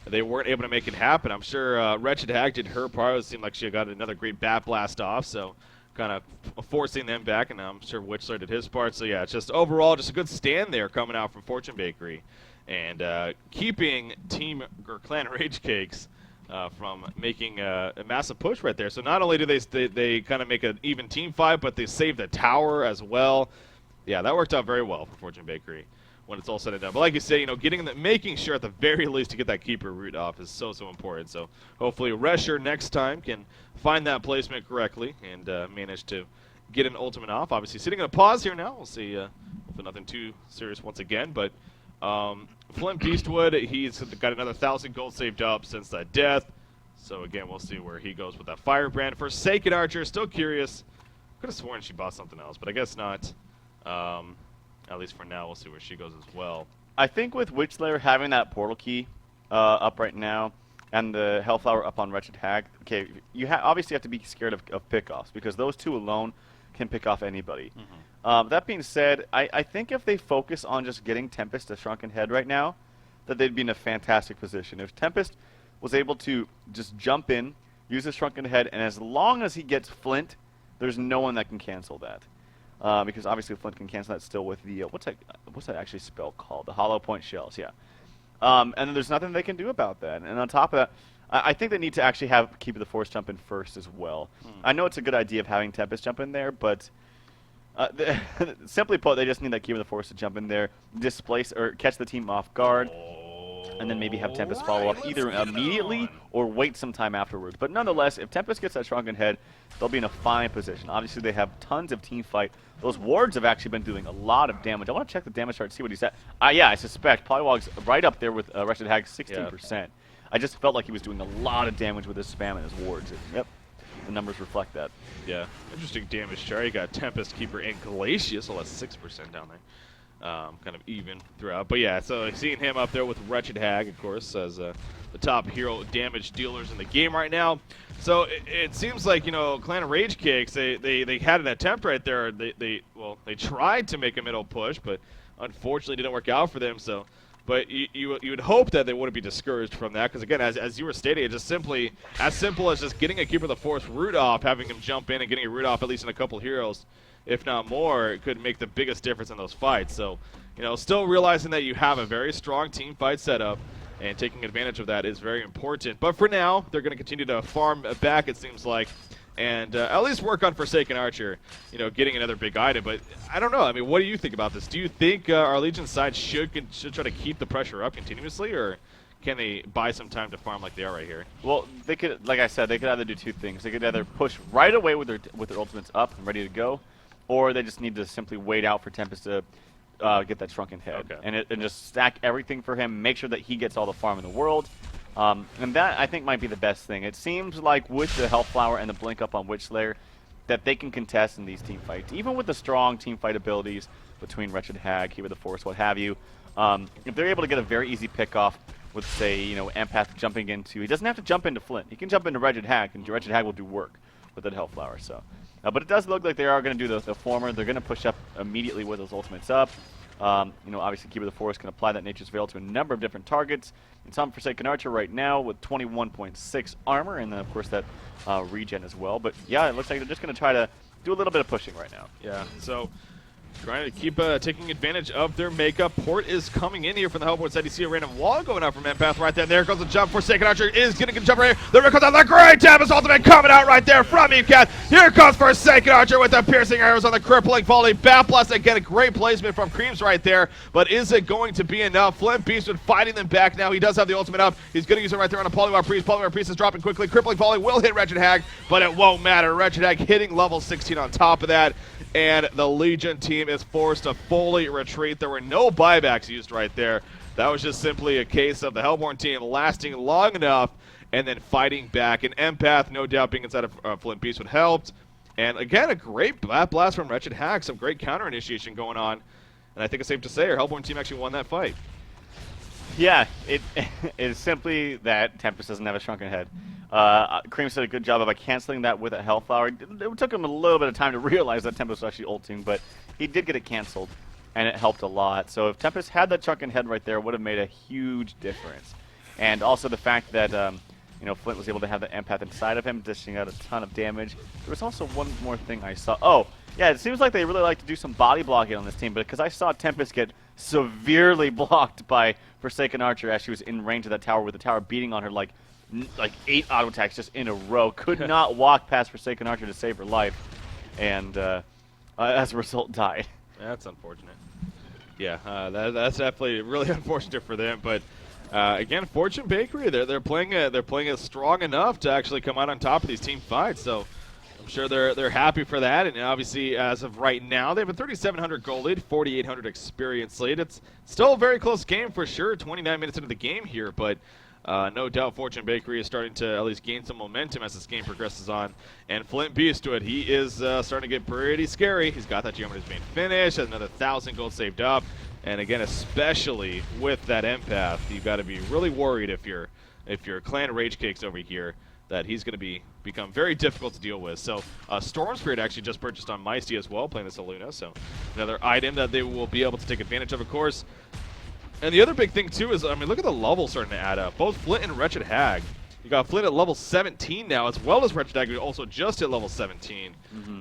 they weren't able to make it happen. I'm sure Wretched Hag did her part. It seemed like she got another great bat blast off, so kind of forcing them back, and I'm sure Witchler did his part. So yeah, it's just overall just a good stand there coming out from Fortune Bakery, and keeping Team or Clan Rage Cakes from making a massive push right there. So not only do they kind of make an even team fight, but they save the tower as well. Yeah, that worked out very well for Fortune Bakery when it's all said and done. But like you say, you know, making sure at the very least to get that keeper root off is so important. So hopefully Resher next time can find that placement correctly and manage to get an ultimate off. Obviously sitting in a pause here now. We'll see if nothing too serious once again. But Flint Beastwood, he's got another 1,000 gold saved up since that death. So again, we'll see where he goes with that Firebrand. Forsaken Archer, still curious. Could have sworn she bought something else, but I guess not. At least for now, we'll see where she goes as well. I think with Witchslayer having that portal key up right now and the Hellflower up on Wretched Hag, okay, you obviously have to be scared of pickoffs because those two alone can pick off anybody. That being said, I think if they focus on just getting Tempest to Shrunken Head right now, that they'd be in a fantastic position. If Tempest was able to just jump in, use the Shrunken Head, and as long as he gets Flint, there's no one that can cancel that. Because obviously Flint can cancel that still with the what's that actually spell called? The Hollow Point Shells, yeah. And then there's nothing they can do about that. And on top of that, I think they need to actually have Keeper of the Force jump in first as well. I know it's a good idea of having Tempest jump in there, but simply put, they just need that Keeper of the Force to jump in there, displace or catch the team off guard, and then maybe have Tempest follow up either immediately or wait some time afterwards. But nonetheless, if Tempest gets that Shrunken Head, they'll be in a fine position. Obviously, they have tons of team fight. Those wards have actually been doing a lot of damage. I want to check the damage chart, see what he's at. Yeah, I suspect Polywog's right up there with Wretched Hag, 16%. Yeah. I just felt like he was doing a lot of damage with his spam and his wards. Yep, the numbers reflect that. Yeah, interesting damage chart. You got Tempest, Keeper, and Glacius, all that's 6% down there. Kind of even throughout. But yeah, so seeing him up there with Wretched Hag, of course, as the top hero damage dealers in the game right now. So it seems like, you know, Clan of Rage Cakes, they had an attempt right there. They tried to make a middle push, but unfortunately didn't work out for them. So, but you would hope that they wouldn't be discouraged from that, because again, as you were stating, it's just simply as simple as just getting a Keeper of the Force root off, having him jump in and getting a root off at least in a couple heroes, if not more, it could make the biggest difference in those fights. So, you know, still realizing that you have a very strong team fight setup, and taking advantage of that is very important. But for now, they're going to continue to farm back, it seems like, and at least work on Forsaken Archer, you know, getting another big item. But I don't know. I mean, what do you think about this? Do you think our Legion side should try to keep the pressure up continuously, or can they buy some time to farm like they are right here? Well, they could, like I said, they could either do two things. They could either push right away with their ultimates up and ready to go, or they just need to simply wait out for Tempest to get that Shrunken Head. Okay. And just stack everything for him, make sure that he gets all the farm in the world. And that, I think, might be the best thing. It seems like with the Hellflower and the Blink up on Witchslayer, that they can contest in these team fights. Even with the strong team fight abilities between Wretched Hag, Keeper of the Force, what have you, if they're able to get a very easy pick-off with, say, you know, Empath jumping into... He doesn't have to jump into Flint. He can jump into Wretched Hag, and Wretched Hag will do work with that Hellflower, so... but it does look like they are going to do the former. They're going to push up immediately with those ultimates up. You know, obviously, Keeper of the Forest can apply that Nature's Veil to a number of different targets. It's on Forsaken Archer right now with 21.6 armor, and then, of course, that regen as well. But, yeah, it looks like they're just going to try to do a little bit of pushing right now. Yeah, so... trying to keep taking advantage of their makeup. Port is coming in here from the Hellboard side. You see a random wall going out from Empath right there. There goes the jump. Forsaken Archer is going to get a jump right here. The Rick comes out. The great Tempest ultimate coming out right there from Eepcat. Here comes Forsaken Archer with the piercing arrows on the crippling volley. Bat Blast again. A great placement from Creams right there. But is it going to be enough? Flint Beastwood fighting them back now. He does have the ultimate up. He's going to use it right there on a Polywog Priest. Polywog Priest is dropping quickly. Crippling volley will hit Wretched Hag, but it won't matter. Wretched Hag hitting level 16 on top of that. And the Legion team is forced to fully retreat. There were no buybacks used right there. That was just simply a case of the Hellborn team lasting long enough and then fighting back. An empath, no doubt, being inside of Flint Beast would help. And again, a great blast from Wretched Hack, some great counter initiation going on. And I think it's safe to say our Hellborn team actually won that fight. Yeah, it is simply that Tempest doesn't have a shrunken head. Cream did a good job of canceling that with a Hellflower. It took him a little bit of time to realize that Tempest was actually ulting, but he did get it canceled, and it helped a lot. So if Tempest had that shrunken head right there, it would have made a huge difference. And also the fact that Flint was able to have the empath inside of him, dishing out a ton of damage. There was also one more thing I saw. Oh, yeah, it seems like they really like to do some body blocking on this team, but because I saw Tempest get severely blocked by Forsaken Archer as she was in range of that tower, with the tower beating on her like 8 auto attacks just in a row. Could not walk past Forsaken Archer to save her life, and as a result died. That's unfortunate. Yeah, that's definitely really unfortunate for them. But again, Fortune Bakery, they're playing it strong enough to actually come out on top of these team fights. So I'm sure they're happy for that. And obviously, as of right now, they have a 3,700 gold lead, 4,800 experience lead. It's still a very close game for sure. 29 minutes into the game here, but no doubt Fortune Bakery is starting to at least gain some momentum as this game progresses on. And Flint Beastwood, he is starting to get pretty scary. He's got that Geometer's Bane finish, has another 1,000 gold saved up. And again, especially with that empath, you've got to be really worried if you're Clan Rage Cakes over here, that he's going to become very difficult to deal with. So Storm Spirit actually just purchased on Meisty as well, playing this Aluna. So another item that they will be able to take advantage of course. And the other big thing, too, is, I mean, look at the levels starting to add up. Both Flint and Wretched Hag. You got Flint at level 17 now, as well as Wretched Hag, who also just hit level 17.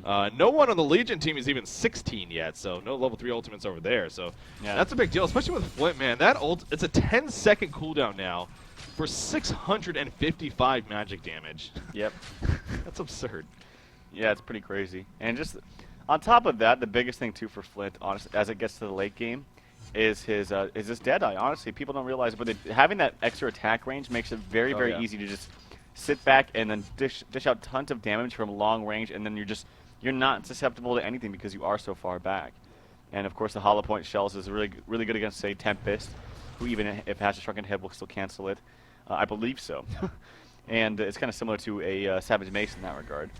No one on the Legion team is even 16 yet, so no level 3 ultimates over there. So that's a big deal, especially with Flint, man. That it's a 10-second cooldown now for 655 magic damage. Yep. That's absurd. Yeah, it's pretty crazy. And just on top of that, the biggest thing, too, for Flint, honestly, as it gets to the late game, is his Deadeye. Honestly, people don't realize it, but having that extra attack range makes it very, very easy to just sit back and then dish out tons of damage from long range, and then you're not susceptible to anything because you are so far back. And of course, the Hollow Point shells is really good against, say, Tempest, who even if it has a shrunken head will still cancel it. I believe so. And it's kind of similar to a Savage Mace in that regard.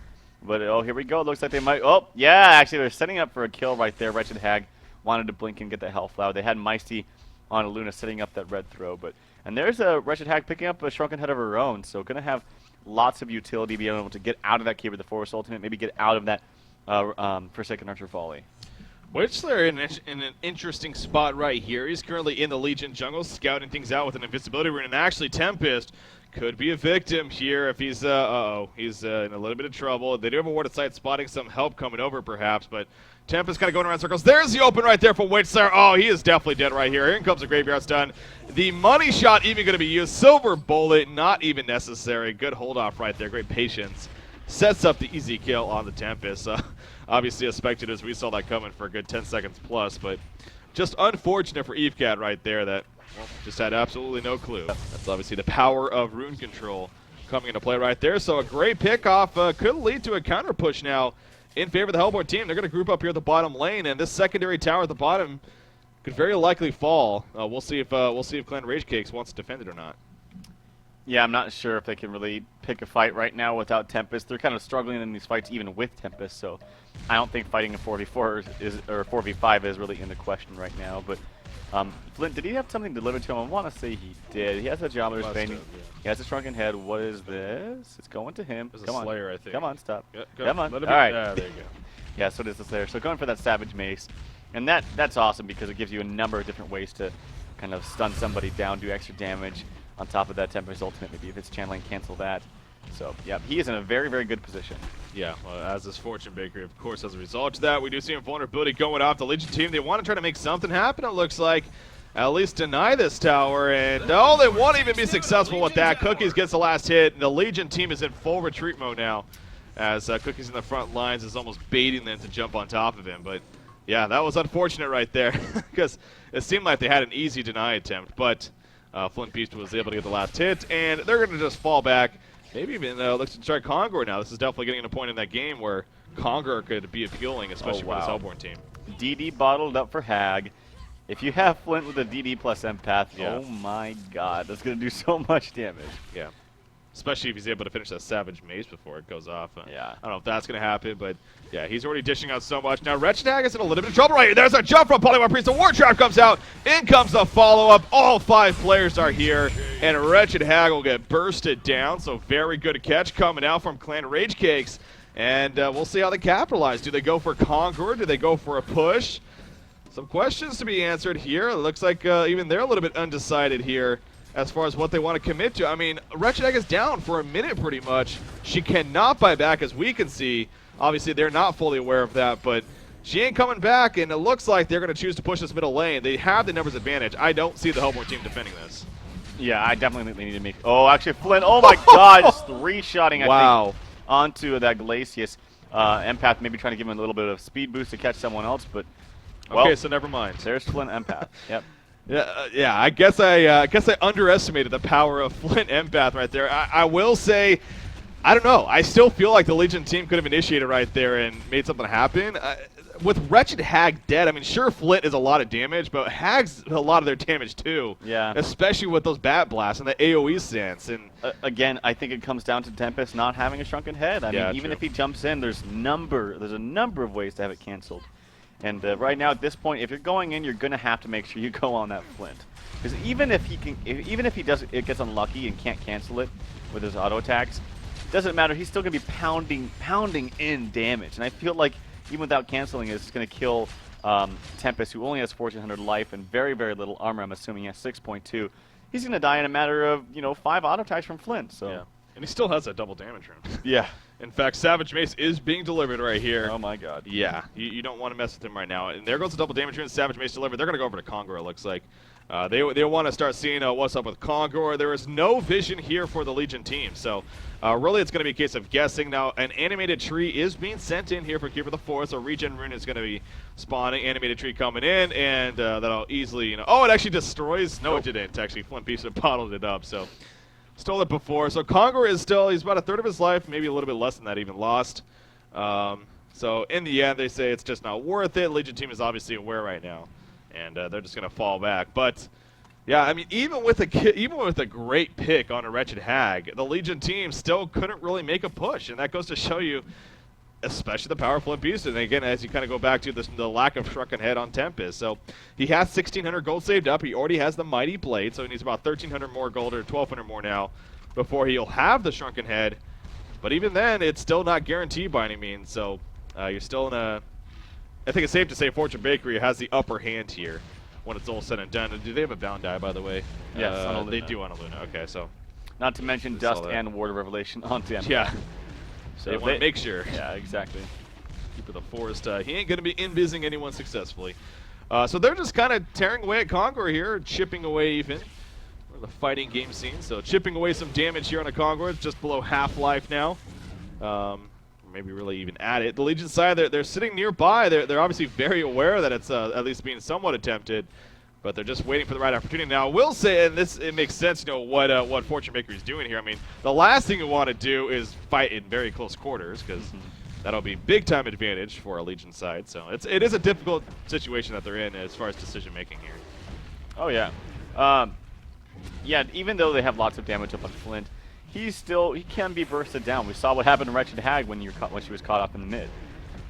But oh, here we go. It looks like they might. Oh, yeah, actually, they're setting up for a kill right there. Wretched Hag wanted to blink and get the Hellflower. They had Meisty on Aluna setting up that red throw, and there's a Wretched Hag picking up a shrunken head of her own, so going to have lots of utility, being able to get out of that cave with the Force Ultimate, maybe get out of that Forsaken Archer volley. Witchslayer in an interesting spot right here. He's currently in the Legion jungle, scouting things out with an invisibility rune, and actually Tempest could be a victim here if he's, he's in a little bit of trouble. They do have a ward of sight, spotting some help coming over perhaps, but Tempest kind of going around circles. There's the open right there for Witchslayer. Oh, he is definitely dead right here. Here comes the Graveyard Stun. The money shot even going to be used. Silver Bullet, not even necessary. Good hold off right there. Great patience. Sets up the easy kill on the Tempest. Obviously, as spectators, we saw that coming for a good 10 seconds plus, but just unfortunate for EveCat right there that just had absolutely no clue. That's obviously the power of rune control coming into play right there. So a great pickoff could lead to a counter push now in favor of the Hellborn team. They're going to group up here at the bottom lane, and this secondary tower at the bottom could very likely fall. We'll see if Clan Rage Cakes wants to defend it or not. Yeah, I'm not sure if they can really pick a fight right now without Tempest. They're kind of struggling in these fights even with Tempest, so I don't think fighting a 4v4 or 4v5 is really in the question right now. But Flint, did he have something delivered to him? I want to say he did. He has a Geometer's Bane. Yeah. He has a Shrunken Head. What is this? It's going to him. There's a Slayer, I think. Come on, stop. Yeah, come on. All right. There you go. Yeah, so it is the Slayer. So going for that Savage Mace. And that's awesome because it gives you a number of different ways to kind of stun somebody down, do extra damage. On top of that, Tempest Ultimate, maybe if it's channeling, cancel that. So, yeah, he is in a very, very good position. Yeah, well, as is Fortune Bakery, of course, as a result of that, we do see a vulnerability going off the Legion team. They want to try to make something happen, it looks like. At least deny this tower, and no, they won't even be successful with that. Cookies gets the last hit, and the Legion team is in full retreat mode now, as Cookies in the front lines is almost baiting them to jump on top of him. But, yeah, that was unfortunate right there, because it seemed like they had an easy deny attempt, but Flint Beast was able to get the last hit, and they're going to just fall back. Maybe even look to try Conqueror now. This is definitely getting to a point in that game where Conqueror could be appealing, especially for this Hellborn team. DD bottled up for Hag. If you have Flint with a DD plus empath, Yeah. oh my god, that's going to do so much damage. Yeah. Especially if he's able to finish that Savage Mace before it goes off. Yeah. I don't know if that's going to happen, but yeah, he's already dishing out so much. Now, Wretched Hag is in a little bit of trouble right here. There's a jump from Polymorph Priest. The War Trap comes out. In comes the follow-up. All 5 players are here, and Wretched Hag will get bursted down. So very good catch coming out from Clan Rage Cakes. And we'll see how they capitalize. Do they go for Conqueror? Do they go for a push? Some questions to be answered here. It looks like even they're a little bit undecided here as far as what they want to commit to. I mean, Wretched Egg is down for a minute pretty much. She cannot buy back, as we can see. Obviously, they're not fully aware of that, but she ain't coming back, and it looks like they're going to choose to push this middle lane. They have the numbers advantage. I don't see the Hellborn team defending this. Yeah, I definitely think they need to make... Oh, actually, Flint, oh my god, just 3-shotting, I think, onto that Glacius. Empath maybe trying to give him a little bit of speed boost to catch someone else, but... Well, okay, so never mind. There's Flint Empath. Yep. Yeah. I guess I underestimated the power of Flint Empath right there. I will say, I don't know. I still feel like the Legion team could have initiated right there and made something happen. With Wretched Hag dead, I mean, sure, Flint is a lot of damage, but Hag's a lot of their damage too. Yeah. Especially with those Bat Blasts and the AoE stance. And again, I think it comes down to Tempest not having a shrunken head. I mean, even if he jumps in, there's a number of ways to have it canceled. And right now, at this point, if you're going in, you're going to have to make sure you go on that Flint. Because even if it gets unlucky and can't cancel it with his auto attacks, it doesn't matter. He's still going to be pounding in damage. And I feel like even without canceling it, it's going to kill Tempest, who only has 1,400 life and very, very little armor. I'm assuming he has 6.2. He's going to die in a matter of 5 auto attacks from Flint. So. Yeah. And he still has that double damage room. Yeah. In fact, Savage Mace is being delivered right here. Oh my god. Yeah, you don't want to mess with him right now. And there goes the double damage rune. Savage Mace delivered. They're going to go over to Conqueror, it looks like. They want to start seeing what's up with Conqueror. There is no vision here for the Legion team. So really it's going to be a case of guessing. Now, an animated tree is being sent in here for Keeper of the Forest. So regen rune is going to be spawning. Animated tree coming in. And that'll easily, oh, it actually destroys. No, it didn't. Actually, Flint Beast bottled it up. So stole it before. So Conqueror is still, he's about a third of his life, maybe a little bit less than that even lost. So in the end, they say it's just not worth it. Legion team is obviously aware right now, and they're just going to fall back. But yeah, I mean, even with a great pick on a Wretched Hag, the Legion team still couldn't really make a push, and that goes to show you, especially the power of Flint Beast. And again, as you kind of go back to the lack of Shrunken Head on Tempest. So he has 1,600 gold saved up. He already has the Mighty Blade, so he needs about 1,300 more gold, or 1,200 more now, before he'll have the Shrunken Head. But even then, it's still not guaranteed by any means. So you're still in a... I think it's safe to say Fortune Bakery has the upper hand here when it's all said and done. Do they have a bound die, by the way? Yes, on Aluna. They do on Aluna. Okay, so... Not to mention Dust and Ward of Revelation on Tempest. Yeah. So they want to make sure. Yeah, exactly. Keeper of the Forest. He ain't going to be invising anyone successfully. So they're just kind of tearing away at Conqueror here, chipping away even. We're in the fighting game scene, so chipping away some damage here on a Conqueror. It's just below half-life now. Maybe really even at it. The Legion side, they're sitting nearby. They're obviously very aware that it's at least being somewhat attempted, but they're just waiting for the right opportunity. Now, I will say, and it makes sense, what Fortune Bakery is doing here. I mean, the last thing you want to do is fight in very close quarters, because that'll be big-time advantage for a Legion side. So it is a difficult situation that they're in as far as decision-making here. Oh, yeah. Yeah, even though they have lots of damage up on Flint, he can be bursted down. We saw what happened to Wretched Hag when she was caught up in the mid.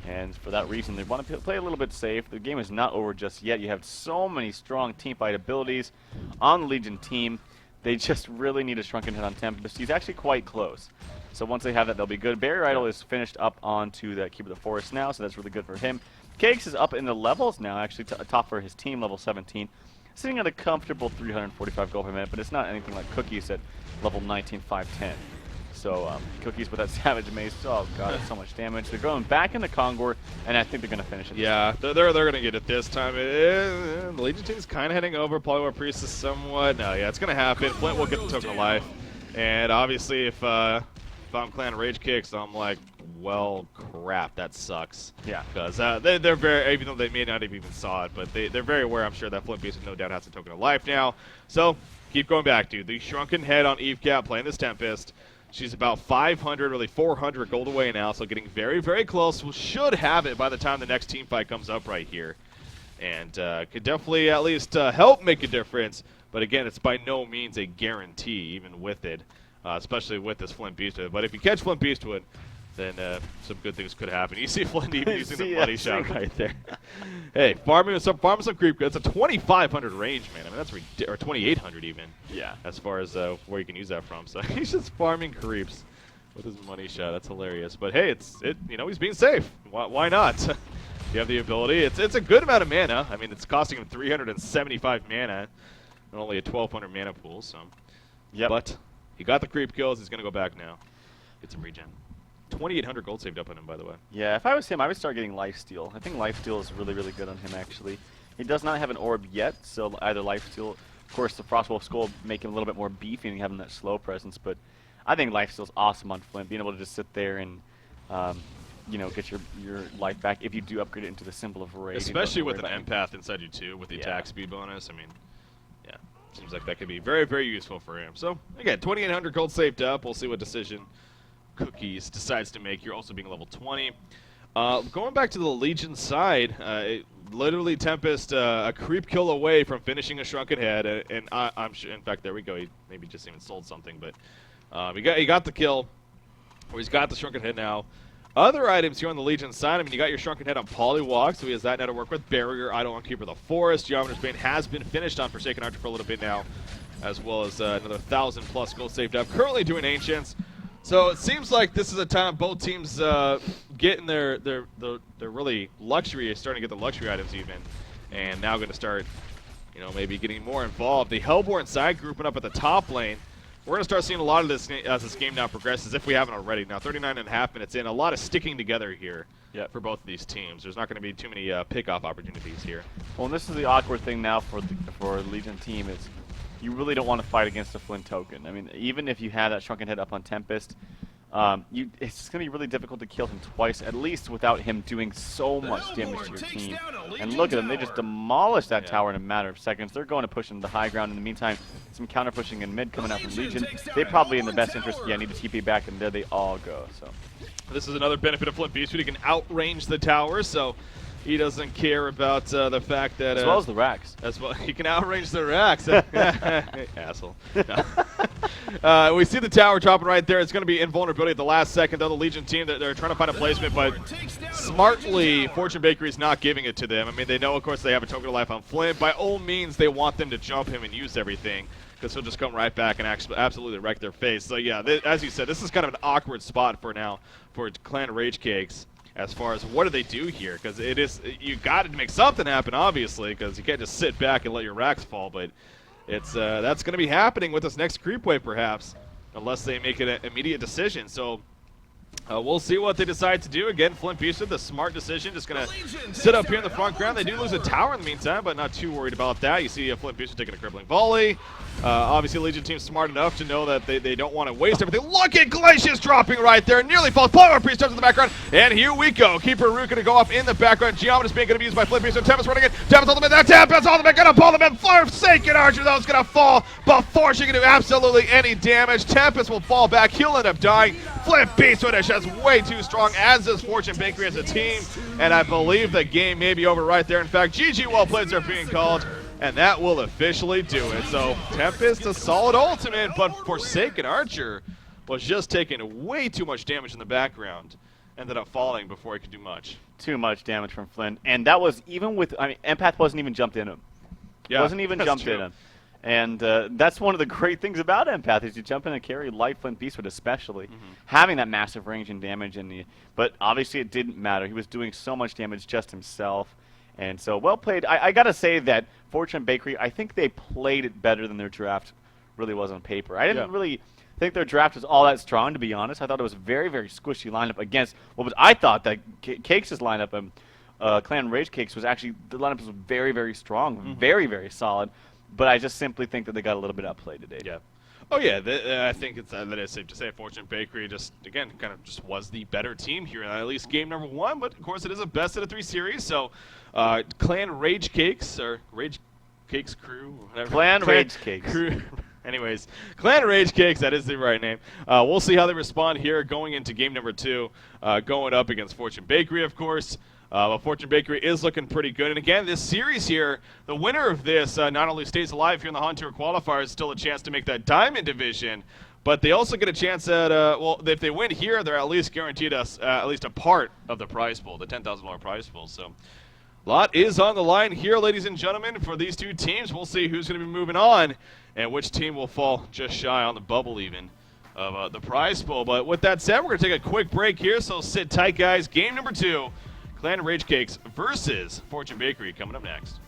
And for that reason, they want to play a little bit safe. The game is not over just yet. You have so many strong teamfight abilities on the Legion team. They just really need a Shrunken Head on Tempest. He's actually quite close. So once they have that, they'll be good. Barrier Idol is finished up onto the Keeper of the Forest now, so that's really good for him. Cakes is up in the levels now, actually top for his team, level 17. Sitting at a comfortable 345 gold per minute, but it's not anything like Cookies at level 19, 510. So Cookies with that Savage Mace, oh god, that's so much damage. They're going back into Conqueror, and I think they're going to finish it. Yeah, they're going to get it this time. The Legion team is kind of heading over. Polymorph Priest is somewhat. No, yeah, it's going to happen. Flint will get the Token of Life. And obviously, if I'm Clan Rage Kicks, I'm like, well, crap, that sucks. Yeah. Because they're very, even though they may not have even saw it, but they're very aware, I'm sure, that Flint Beast no doubt has a Token of Life now. So, keep going back, dude. The Shrunken Head on EveCap playing this Tempest. She's about 500, really 400 gold away now, so getting very, very close. We should have it by the time the next team fight comes up right here. and could definitely at least help make a difference. But again, it's by no means a guarantee, even with it, especially with this Flint Beastwood. But if you catch Flint Beastwood, then some good things could happen. You see Flint even using the money shot right there. Hey, farming some creep. It's a 2,500 range, man. I mean, that's or 2,800 even. Yeah. As far as where you can use that from. So he's just farming creeps with his money shot. That's hilarious. But hey, he's being safe. Why not? You have the ability. It's a good amount of mana. I mean, it's costing him 375 mana and only a 1,200 mana pool. So, yeah. But he got the creep kills. He's gonna go back now. Get some regen. 2,800 gold saved up on him, by the way. Yeah, if I was him, I would start getting lifesteal. I think lifesteal is really, really good on him, actually. He does not have an orb yet, so either lifesteal, of course, the Frostwolf Skull make him a little bit more beefy and having that slow presence, but I think lifesteal is awesome on Flint, being able to just sit there and, get your life back if you do upgrade it into the symbol of rage. Especially with an empath inside you, too, with the attack speed bonus. I mean, yeah, seems like that could be very, very useful for him. So, again, 2,800 gold saved up. We'll see what decision Cookies decides to make. You're also being level 20. Going back to the Legion side, literally Tempest a creep kill away from finishing a Shrunken Head, and I'm sure. In fact, there we go. He maybe just even sold something, but he got the kill, or he's got the Shrunken Head now. Other items here on the Legion side. I mean, you got your Shrunken Head on Polywalk, so he has that now to work with. Barrier, Eidolon Keeper of the Forest. Geometer's Bane has been finished on Forsaken Archer for a little bit now, as well as another 1,000+ gold saved up. Currently doing Ancients. So it seems like this is a time both teams getting their really luxury, starting to get the luxury items even, and now going to start, maybe getting more involved. The Hellborn side grouping up at the top lane. We're going to start seeing a lot of this as this game now progresses, if we haven't already. Now 39.5 minutes in, a lot of sticking together here for both of these teams. There's not going to be too many pick-off opportunities here. Well, and this is the awkward thing now for the Legion team is, you really don't want to fight against a Flint token. I mean, even if you have that Shrunken Head up on Tempest, it's going to be really difficult to kill him twice, at least without him doing so much damage to your team. And look at them, they just demolished that tower in a matter of seconds. They're going to push into the high ground. In the meantime, some counter pushing in mid coming out from Legion. They probably in the best interest, need to TP back, and there they all go. So this is another benefit of Flint Beastwood. He can outrange the tower, so he doesn't care about the fact that... as well as the racks. As well, he can outrange the racks. Asshole. No. We see the tower dropping right there. It's going to be invulnerability at the last second, though. The Legion team, they're trying to find a placement, but smartly, Fortune Bakery is not giving it to them. I mean, they know, of course, they have a token of life on Flint. By all means, they want them to jump him and use everything, because he'll just come right back and absolutely wreck their face. So, yeah, as you said, this is kind of an awkward spot for now for Clan Rage Cakes. As far as what do they do here, because you got to make something happen, obviously, because you can't just sit back and let your racks fall. But it's that's going to be happening with this next creep wave, perhaps, unless they make an immediate decision. So we'll see what they decide to do. Again, Flint Beastwood, the smart decision, just going to sit up here in the front ground. They do lose a tower in the meantime, but not too worried about that. You see Flint Beastwood taking a crippling volley. Obviously, Legion team's smart enough to know that they don't want to waste everything. Look at Glacius dropping right there. Nearly falls. Power Priest starts in the background. And here we go. Keeper Root going to go off in the background. Geometer's being going to be used by Flint Beastwood. Tempest running it. Tempest ultimate. That Tempest ultimate going to pull them in. Forsaken Archer, though, is going to fall before she can do absolutely any damage. Tempest will fall back. He'll end up dying. Flint Beastwood is just way too strong, as is Fortune Bakery as a team. And I believe the game may be over right there. In fact, GG well plays are being called. And that will officially do it. So Tempest, a solid ultimate, but Forsaken Archer was just taking way too much damage in the background. Ended up falling before he could do much. Too much damage from Flint. And that was even with, Empath wasn't even jumped in him. Yeah, wasn't even jumped in him. And that's one of the great things about Empath is you jump in and carry light Flint Beastwood especially. Having that massive range and damage. But obviously it didn't matter. He was doing so much damage just himself. And so, well played. I got to say that Fortune Bakery, I think they played it better than their draft really was on paper. I didn't really think their draft was all that strong, to be honest. I thought it was a very, very squishy lineup against what was, I thought that Cakes' lineup, Clan Rage Cakes, was actually, the lineup was very, very strong, very, very solid. But I just simply think that they got a little bit outplayed today. Yeah. Oh, yeah, I think it's that is safe to say Fortune Bakery just, again, kind of just was the better team here, at least game number 1. But, of course, it is a best-of-3 series, so Clan Rage Cakes, or Rage Cakes Crew, whatever. Clan Rage Cakes. Crew. Anyways, Clan Rage Cakes, that is the right name. We'll see how they respond here going into game number 2, going up against Fortune Bakery, of course. But Fortune Bakery is looking pretty good. And again, this series here, the winner of this not only stays alive here in the HoN Tour qualifiers, still a chance to make that Diamond division, but they also get a chance at, well, if they win here, they're at least guaranteed us at least a part of the prize pool, the $10,000 prize pool. So a lot is on the line here, ladies and gentlemen, for these two teams. We'll see who's going to be moving on and which team will fall just shy on the bubble even of the prize pool. But with that said, we're going to take a quick break here, so sit tight, guys. Game number 2. Clan Rage Cakes versus Fortune Bakery coming up next.